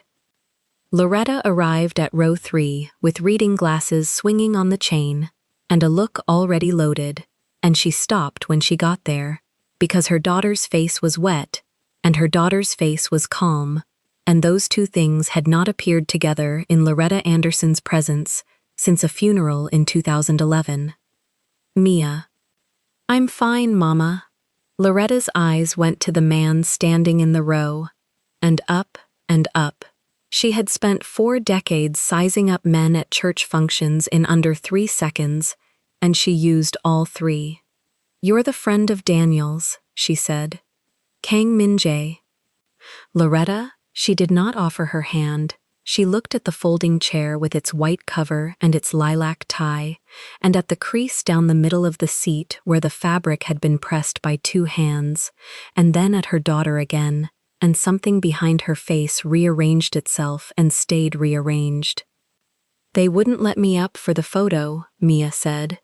Loretta arrived at row 3 with reading glasses swinging on the chain, and a look already loaded, and she stopped when she got there, because her daughter's face was wet, and her daughter's face was calm, and those 2 things had not appeared together in Loretta Anderson's presence since a funeral in 2011. "Mia." "I'm fine, Mama." Loretta's eyes went to the man standing in the row, and up and up. She had spent 4 decades sizing up men at church functions in under 3 seconds, and she used all 3. "You're the friend of Daniel's," she said. "Kang Min-jae." Loretta, she did not offer her hand. She looked at the folding chair with its white cover and its lilac tie, and at the crease down the middle of the seat where the fabric had been pressed by 2 hands, and then at her daughter again, and something behind her face rearranged itself and stayed rearranged. "They wouldn't let me up for the photo," Mia said.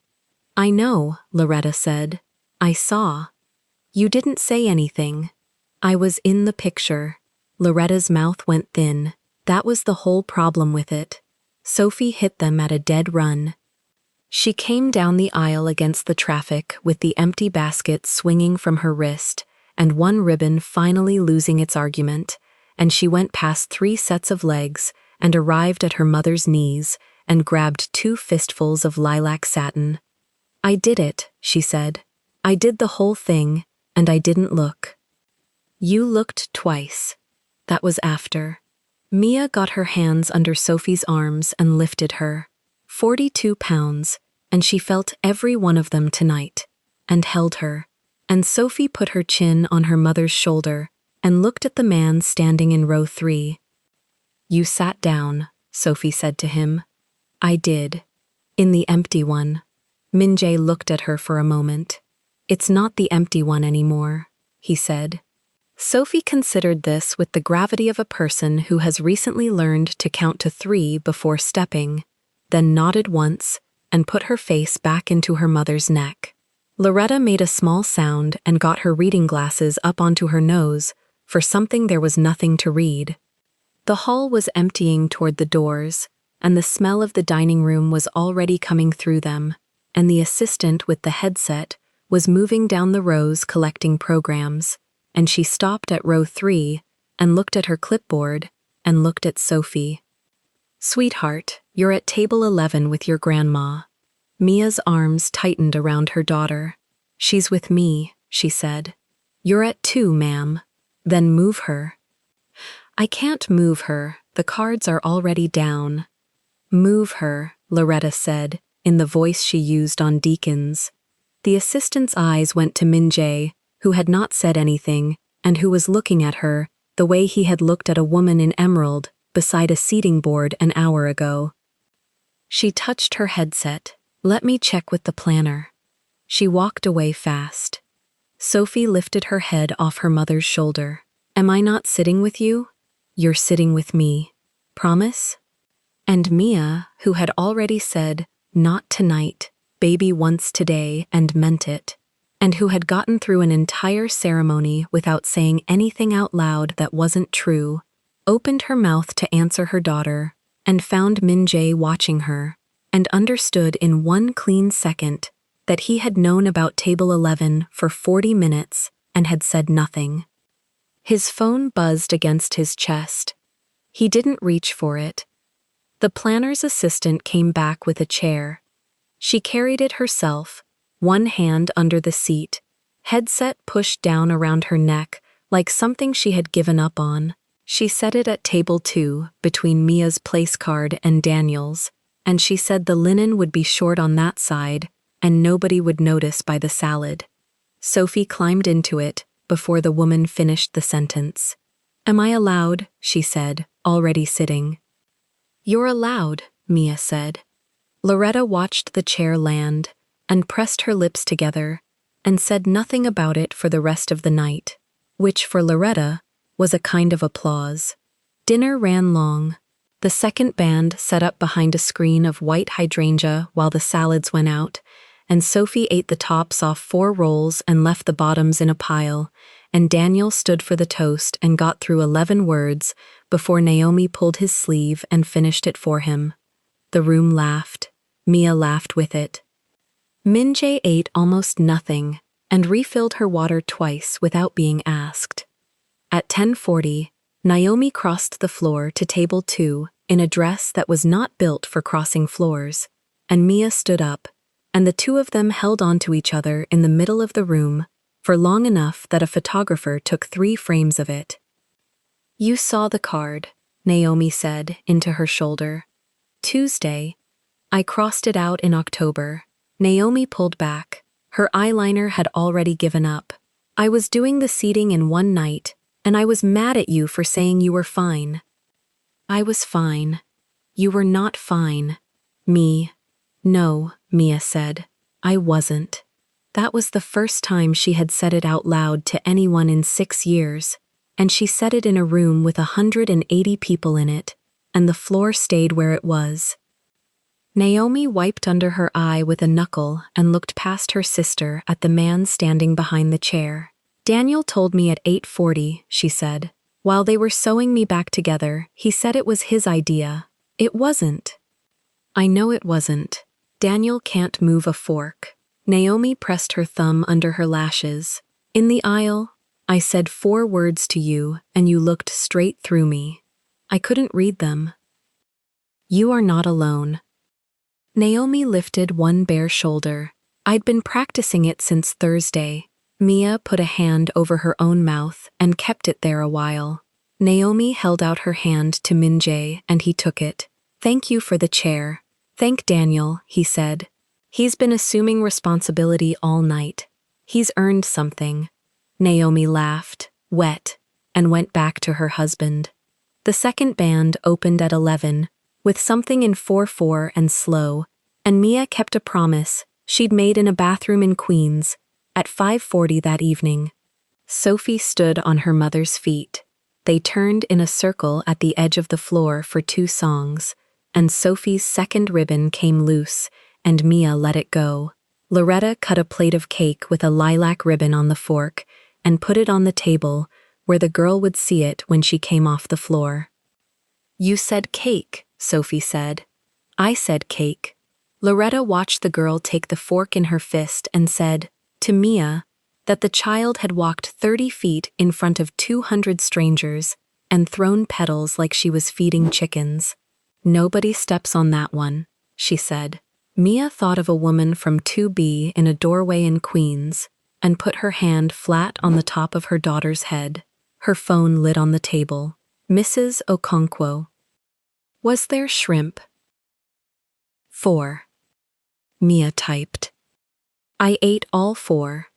"I know," Loretta said. "I saw." "You didn't say anything." "I was in the picture." Loretta's mouth went thin. That was the whole problem with it. Sophie hit them at a dead run. She came down the aisle against the traffic with the empty basket swinging from her wrist, and one ribbon finally losing its argument, and she went past 3 sets of legs and arrived at her mother's knees and grabbed 2 fistfuls of lilac satin. "I did it," she said. "I did the whole thing, and I didn't look." "You looked twice." That was after. Mia got her hands under Sophie's arms and lifted her. 42 pounds, and she felt every one of them tonight, and held her. And Sophie put her chin on her mother's shoulder and looked at the man standing in row 3. "You sat down," Sophie said to him. "I did. In the empty one." Min-jae looked at her for a moment. "It's not the empty one anymore," he said. Sophie considered this with the gravity of a person who has recently learned to count to 3 before stepping, then nodded once, and put her face back into her mother's neck. Loretta made a small sound and got her reading glasses up onto her nose. For something there was nothing to read. The hall was emptying toward the doors, and the smell of the dining room was already coming through them, and the assistant with the headset was moving down the rows collecting programs, and she stopped at row 3 and looked at her clipboard and looked at Sophie. "Sweetheart, you're at table 11 with your grandma." Mia's arms tightened around her daughter. "She's with me," she said. "You're at 2, ma'am." "Then move her." "I can't move her, the cards are already down." "Move her," Loretta said, in the voice she used on deacons. The assistant's eyes went to Min-jae, who had not said anything, and who was looking at her the way he had looked at a woman in emerald beside a seating board an hour ago. She touched her headset. "Let me check with the planner." She walked away fast. Sophie lifted her head off her mother's shoulder. "Am I not sitting with you?" "You're sitting with me. Promise?" And Mia, who had already said, "Not tonight, baby once today," and meant it, and who had gotten through an entire ceremony without saying anything out loud that wasn't true, opened her mouth to answer her daughter, and found Min-jae watching her, and understood in one clean second that he had known about table 11 for 40 minutes and had said nothing. His phone buzzed against his chest. He didn't reach for it. The planner's assistant came back with a chair. She carried it herself, one hand under the seat, headset pushed down around her neck like something she had given up on. She set it at table 2, between Mia's place card and Daniel's, and she said the linen would be short on that side, and nobody would notice by the salad. Sophie climbed into it before the woman finished the sentence. "Am I allowed?" she said, already sitting. "You're allowed," Mia said. Loretta watched the chair land and pressed her lips together and said nothing about it for the rest of the night, which for Loretta was a kind of applause. Dinner ran long. The second band set up behind a screen of white hydrangea while the salads went out, and Sophie ate the tops off 4 rolls and left the bottoms in a pile, and Daniel stood for the toast and got through 11 words before Naomi pulled his sleeve and finished it for him. The room laughed. Mia laughed with it. Min-jae ate almost nothing and refilled her water twice without being asked. At 10:40, Naomi crossed the floor to table 2 in a dress that was not built for crossing floors, and Mia stood up, and the two of them held on to each other in the middle of the room for long enough that a photographer took 3 frames of it. "You saw the card," Naomi said into her shoulder. "Tuesday. I crossed it out in October." Naomi pulled back. Her eyeliner had already given up. "I was doing the seating in one night, and I was mad at you for saying you were fine." "I was fine. You were not fine." "Me." "No," Mia said. "I wasn't." That was the first time she had said it out loud to anyone in 6 years, and she said it in a room with 180 people in it, and the floor stayed where it was. Naomi wiped under her eye with a knuckle and looked past her sister at the man standing behind the chair. "Daniel told me at 8:40, she said. "While they were sewing me back together, he said it was his idea. It wasn't." "I know it wasn't. Daniel can't move a fork." Naomi pressed her thumb under her lashes. "In the aisle, I said 4 words to you, and you looked straight through me. I couldn't read them." "You are not alone." Naomi lifted one bare shoulder. "I'd been practicing it since Thursday." Mia put a hand over her own mouth and kept it there a while. Naomi held out her hand to Min-jae and he took it. "Thank you for the chair." "Thank Daniel," he said. "He's been assuming responsibility all night. He's earned something." Naomi laughed, wet, and went back to her husband. The second band opened at 11, with something in 4/4 and slow, and Mia kept a promise she'd made in a bathroom in Queens at 5:40 that evening. Sophie stood on her mother's feet. They turned in a circle at the edge of the floor for 2 songs, and Sophie's second ribbon came loose and Mia let it go. Loretta cut a plate of cake with a lilac ribbon on the fork and put it on the table where the girl would see it when she came off the floor. "You said cake," Sophie said. "I said cake." Loretta watched the girl take the fork in her fist and said, to Mia, that the child had walked 30 feet in front of 200 strangers and thrown petals like she was feeding chickens. "Nobody steps on that one," she said. Mia thought of a woman from 2B in a doorway in Queens and put her hand flat on the top of her daughter's head. Her phone lit on the table. "Mrs. Okonkwo. Was there shrimp?" 4. Mia typed. "I ate all 4.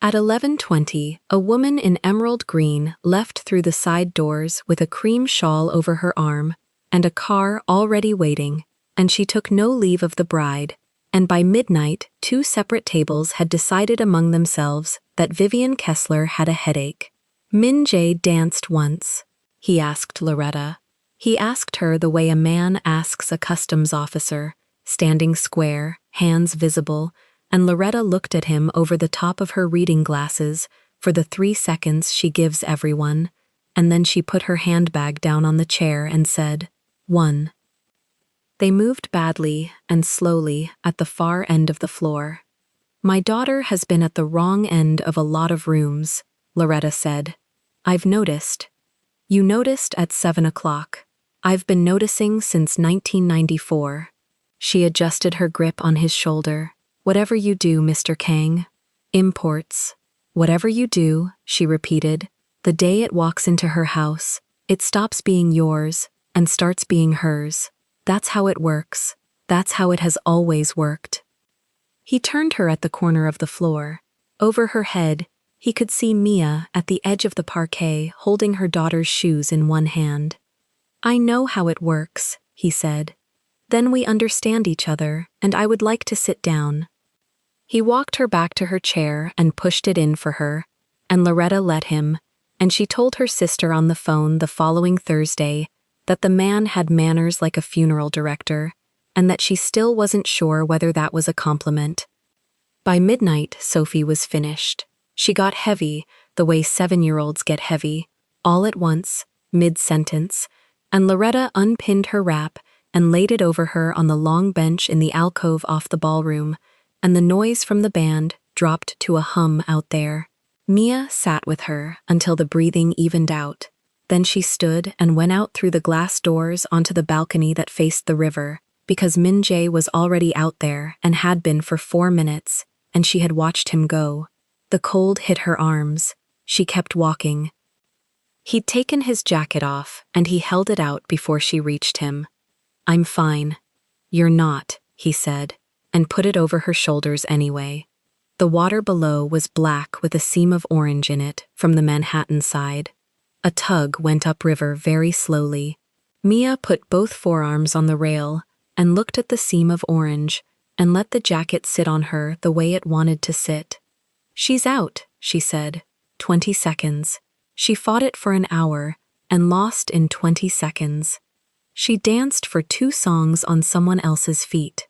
At 11:20, a woman in emerald green left through the side doors with a cream shawl over her arm and a car already waiting, and she took no leave of the bride, and by midnight 2 separate tables had decided among themselves that Vivian Kessler had a headache. Min Jae danced once. He asked Loretta. He asked her the way a man asks a customs officer, standing square, hands visible, and Loretta looked at him over the top of her reading glasses for the 3 seconds she gives everyone, and then she put her handbag down on the chair and said, 1. They moved badly and slowly at the far end of the floor. "My daughter has been at the wrong end of a lot of rooms," Loretta said. "I've noticed." "You noticed at 7 o'clock. I've been noticing since 1994. She adjusted her grip on his shoulder. "Whatever you do, Mr. Kang." "Imports. Whatever you do," she repeated. "The day it walks into her house, it stops being yours and starts being hers. That's how it works. That's how it has always worked." He turned her at the corner of the floor. Over her head, he could see Mia at the edge of the parquet holding her daughter's shoes in one hand. "I know how it works," he said. "Then we understand each other, and I would like to sit down." He walked her back to her chair and pushed it in for her, and Loretta let him, and she told her sister on the phone the following Thursday that the man had manners like a funeral director, and that she still wasn't sure whether that was a compliment. By midnight, Sophie was finished. She got heavy, the way 7-year-olds get heavy, all at once, mid-sentence, and Loretta unpinned her wrap and laid it over her on the long bench in the alcove off the ballroom, and the noise from the band dropped to a hum out there. Mia sat with her until the breathing evened out. Then she stood and went out through the glass doors onto the balcony that faced the river, because Min Jae was already out there and had been for 4 minutes, and she had watched him go. The cold hit her arms. She kept walking. He'd taken his jacket off, and he held it out before she reached him. "I'm fine." "You're not," he said, and put it over her shoulders anyway. The water below was black with a seam of orange in it from the Manhattan side. A tug went upriver very slowly. Mia put both forearms on the rail and looked at the seam of orange and let the jacket sit on her the way it wanted to sit. "She's out," she said. 20 seconds. She fought it for an hour and lost in 20 seconds. She danced for 2 songs on someone else's feet.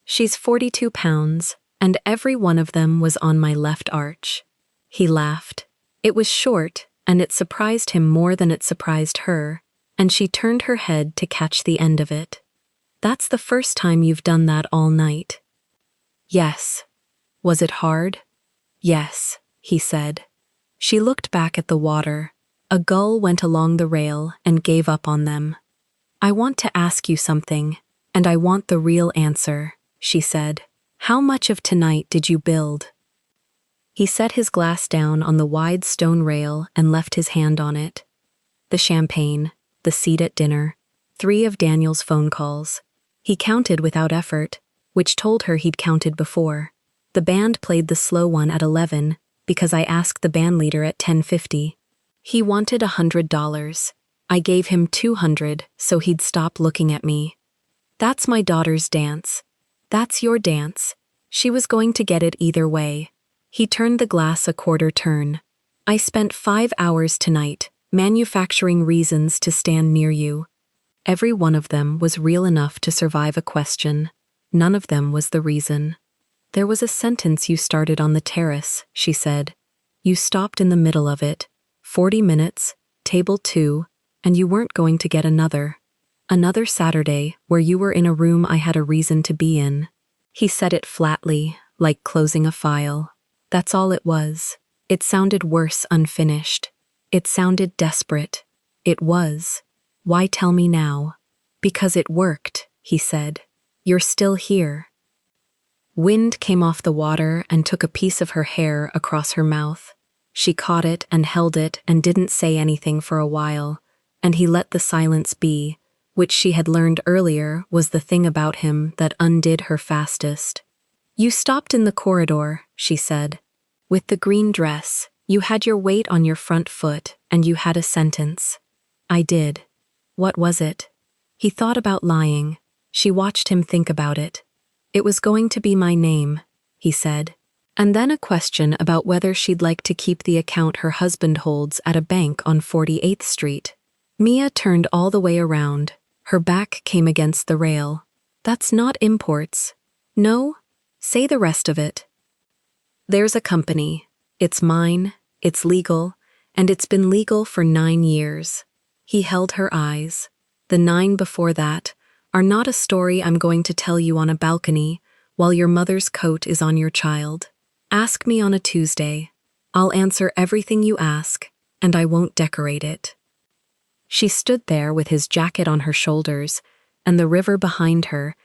"She's 42 pounds, and every one of them was on my left arch." He laughed. It was short, and it surprised him more than it surprised her, and she turned her head to catch the end of it. "That's the first time you've done that all night." "Yes." "Was it hard?" "Yes," he said. She looked back at the water. A gull went along the rail and gave up on them. "I want to ask you something, and I want the real answer," she said. "How much of tonight did you build?" He set his glass down on the wide stone rail and left his hand on it. The champagne, the seat at dinner, 3 of Daniel's phone calls. He counted without effort, which told her he'd counted before. The band played the slow one at 11, because I asked the bandleader at 10:50. He wanted $100. I gave him 200 so he'd stop looking at me. "That's my daughter's dance. That's your dance." She was going to get it either way. He turned the glass a quarter turn. "I spent 5 hours tonight, manufacturing reasons to stand near you. Every one of them was real enough to survive a question. None of them was the reason. There was a sentence you started on the terrace, she said. You stopped in the middle of it. 40 minutes, table 2, and you weren't going to get another. Another Saturday, where you were in a room I had a reason to be in. He said it flatly, like closing a file. That's all it was. It sounded worse unfinished. It sounded desperate. It was. Why tell me now? Because it worked, he said. You're still here. Wind came off the water and took a piece of her hair across her mouth. She caught it and held it and didn't say anything for a while, and he let the silence be, which she had learned earlier was the thing about him that undid her fastest. You stopped in the corridor, she said. With the green dress, you had your weight on your front foot and you had a sentence. I did. What was it? He thought about lying. She watched him think about it. It was going to be my name, he said. And then a question about whether she'd like to keep the account her husband holds at a bank on 48th Street. Mia turned all the way around. Her back came against the rail. That's not imports. No? Say the rest of it. There's a company. It's mine, it's legal, and it's been legal for 9 years. He held her eyes. The 9 before that are not a story I'm going to tell you on a balcony while your mother's coat is on your child. Ask me on a Tuesday. I'll answer everything you ask, and I won't decorate it. She stood there with his jacket on her shoulders, and the river behind her,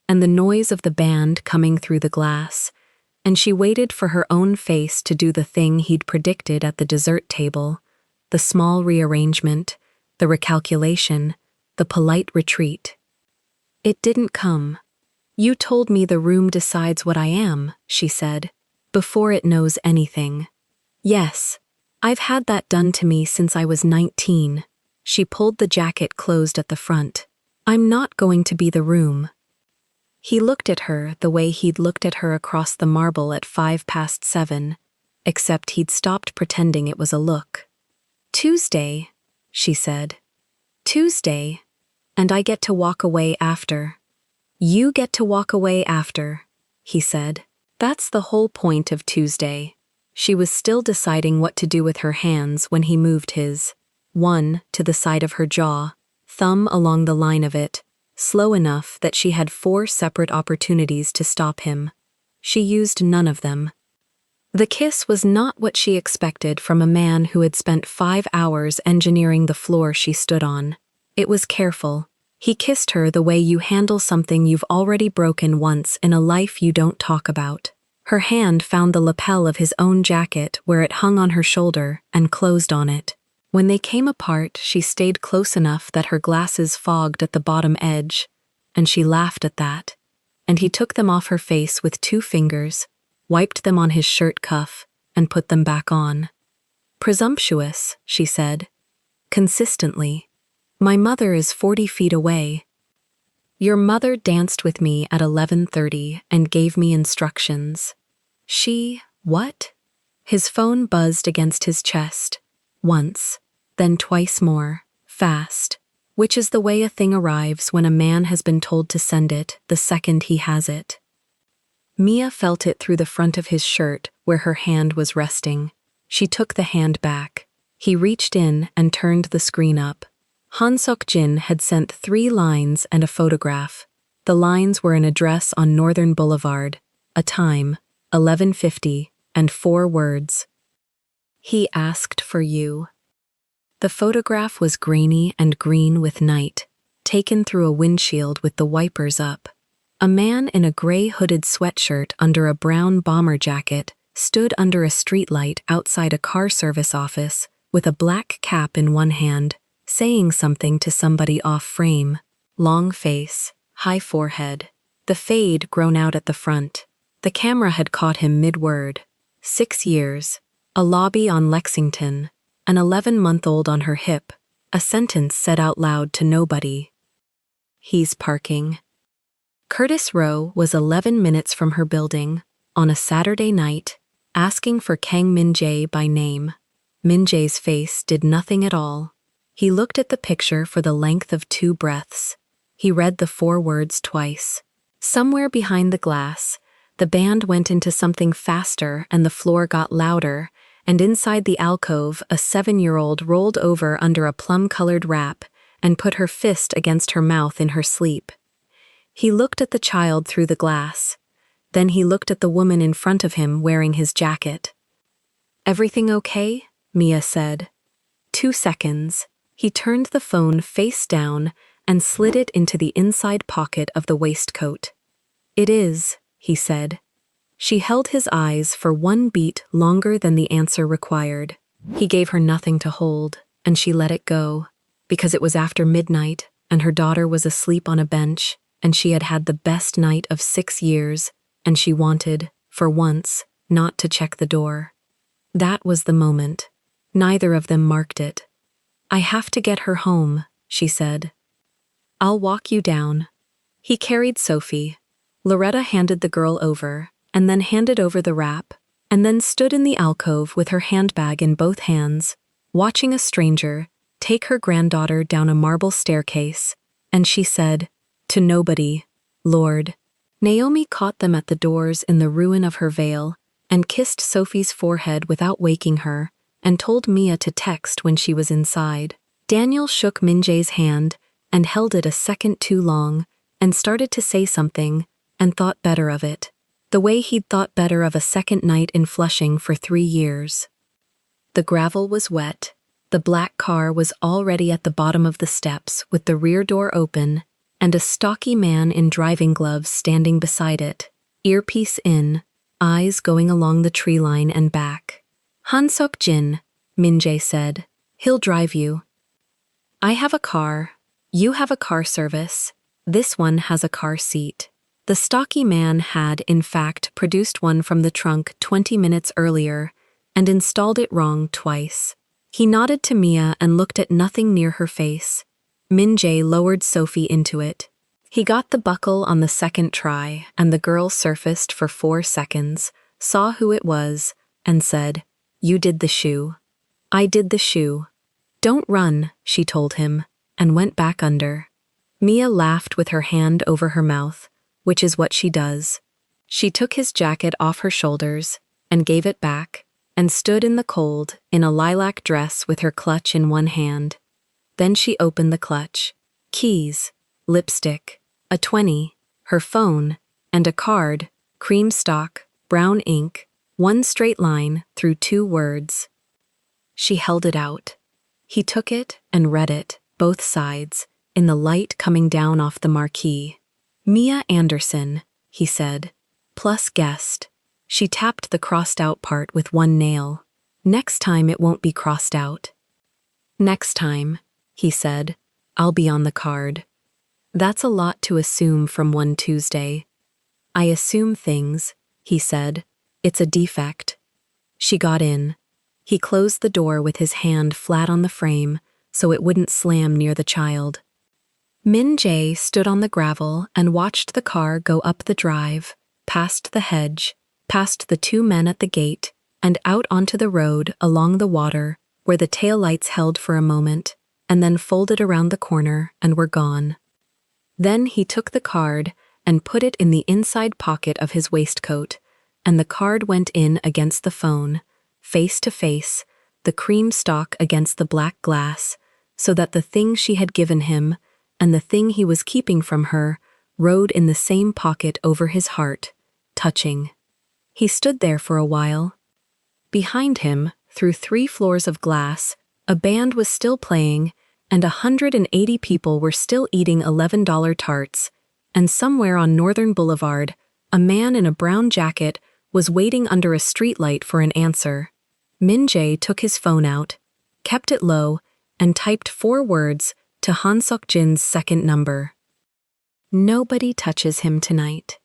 and the noise of the band coming through the glass, and she waited for her own face to do the thing he'd predicted at the dessert table, the small rearrangement, the recalculation, the polite retreat. It didn't come. You told me the room decides what I am, she said, before it knows anything. Yes, I've had that done to me since I was 19. She pulled the jacket closed at the front. I'm not going to be the room. He looked at her the way he'd looked at her across the marble at 7:05, except he'd stopped pretending it was a look. Tuesday, she said. Tuesday, and I get to walk away after. You get to walk away after, he said. That's the whole point of Tuesday. She was still deciding what to do with her hands when he moved his, one to the side of her jaw, thumb along the line of it, slow enough that she had 4 separate opportunities to stop him. She used none of them. The kiss was not what she expected from a man who had spent 5 hours engineering the floor she stood on. It was careful. He kissed her the way you handle something you've already broken once in a life you don't talk about. Her hand found the lapel of his own jacket where it hung on her shoulder and closed on it. When they came apart, she stayed close enough that her glasses fogged at the bottom edge, and she laughed at that. And he took them off her face with 2 fingers, wiped them on his shirt cuff, and put them back on. Presumptuous, she said. Consistently. My mother is 40 feet away. Your mother danced with me at 11:30 and gave me instructions. She, what? His phone buzzed against his chest. Once, then twice more, fast, which is the way a thing arrives when a man has been told to send it the second he has it. Mia felt it through the front of his shirt where her hand was resting. She took the hand back. He reached in and turned the screen up. Han Sok-jin had sent 3 lines and a photograph. The lines were an address on Northern Boulevard, a time, 11:50, and 4 words. He asked for you. The photograph was grainy and green with night, taken through a windshield with the wipers up. A man in a gray hooded sweatshirt under a brown bomber jacket stood under a streetlight outside a car service office with a black cap in one hand, saying something to somebody off-frame. Long face, high forehead, the fade grown out at the front. The camera had caught him mid-word. 6 years, a lobby on Lexington, an 11-month-old on her hip, a sentence said out loud to nobody. He's parking. Curtis Rowe was 11 minutes from her building, on a Saturday night, asking for Kang Min-jae by name. Min-jae's face did nothing at all. He looked at the picture for the length of 2 breaths. He read the 4 words twice. Somewhere behind the glass, the band went into something faster and the floor got louder, and inside the alcove, a 7-year-old rolled over under a plum-colored wrap and put her fist against her mouth in her sleep. He looked at the child through the glass. Then he looked at the woman in front of him wearing his jacket. "Everything okay?" Mia said. 2 seconds. He turned the phone face down and slid it into the inside pocket of the waistcoat. "It is," he said. She held his eyes for 1 beat longer than the answer required. He gave her nothing to hold, and she let it go, because it was after midnight, and her daughter was asleep on a bench, and she had had the best night of 6 years, and she wanted, for once, not to check the door. That was the moment. Neither of them marked it. "I have to get her home," she said. "I'll walk you down." He carried Sophie. Loretta handed the girl over, and then handed over the wrap, and then stood in the alcove with her handbag in both hands, watching a stranger take her granddaughter down a marble staircase, and she said, "To nobody, Lord." Naomi caught them at the doors in the ruin of her veil, and kissed Sophie's forehead without waking her, and told Mia to text when she was inside. Daniel shook Minjae's hand and held it a second too long, and started to say something, and thought better of it, the way he'd thought better of a second night in Flushing for 3 years. The gravel was wet. The black car was already at the bottom of the steps with the rear door open, and a stocky man in driving gloves standing beside it, earpiece in, eyes going along the tree line and back. "Han-Sok Jin," Minjae said. "He'll drive you." "I have a car. You have a car service. This one has a car seat." The stocky man had, in fact, produced one from the trunk 20 minutes earlier and installed it wrong twice. He nodded to Mia and looked at nothing near her face. Minjae lowered Sophie into it. He got the buckle on the second try, and the girl surfaced for 4 seconds, saw who it was, and said, "You did the shoe." "I did the shoe." "Don't run," she told him, and went back under. Mia laughed with her hand over her mouth, which is what she does. She took his jacket off her shoulders and gave it back, and stood in the cold in a lilac dress with her clutch in one hand. Then she opened the clutch. Keys, lipstick, a 20, her phone, and a card, cream stock, brown ink, 1 straight line through 2 words. She held it out. He took it and read it, both sides, in the light coming down off the marquee. "Mia Anderson," he said, "plus guest." She tapped the crossed-out part with 1 nail. "Next time it won't be crossed out." "Next time," he said, "I'll be on the card." "That's a lot to assume from one Tuesday." "I assume things," he said. "It's a defect." She got in. He closed the door with his hand flat on the frame so it wouldn't slam near the child. Minjae stood on the gravel and watched the car go up the drive, past the hedge, past the 2 men at the gate, and out onto the road along the water where the taillights held for a moment, and then folded around the corner and were gone. Then he took the card and put it in the inside pocket of his waistcoat, and the card went in against the phone, face to face, the cream stock against the black glass, so that the thing she had given him and the thing he was keeping from her rode in the same pocket over his heart, touching. He stood there for a while. Behind him, through 3 floors of glass, a band was still playing, and 180 people were still eating $11 tarts, and somewhere on Northern Boulevard, a man in a brown jacket was waiting under a streetlight for an answer. Minjae took his phone out, kept it low, and typed 4 words to Han-Sok Jin's second number. "Nobody touches him tonight."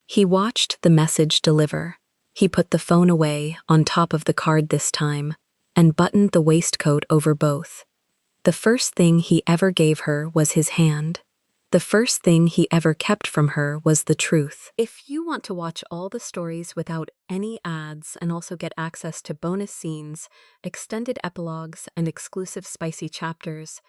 He watched the message deliver. He put the phone away on top of the card this time, and buttoned the waistcoat over both. The first thing he ever gave her was his hand. The first thing he ever kept from her was the truth. If you want to watch all the stories without any ads and also get access to bonus scenes, extended epilogues, and exclusive spicy chapters,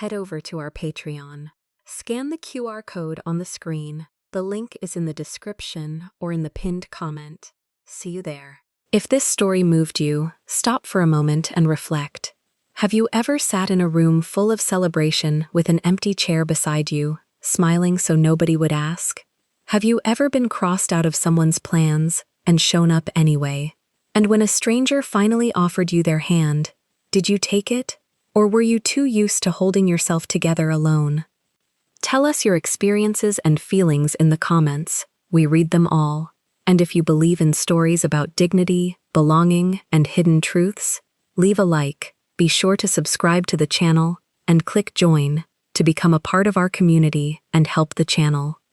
head over to our Patreon. Scan the QR code on the screen The link is in the description or in the pinned comment. See you there. If this story moved you, stop for a moment and reflect. Have you ever sat in a room full of celebration with an empty chair beside you, smiling so nobody would ask? Have you ever been crossed out of someone's plans and shown up anyway? And when a stranger finally offered you their hand, did you take it? Or were you too used to holding yourself together alone? Tell us your experiences and feelings in the comments. We read them all. And if you believe in stories about dignity, belonging, and hidden truths, leave a like, be sure to subscribe to the channel, and click join to become a part of our community and help the channel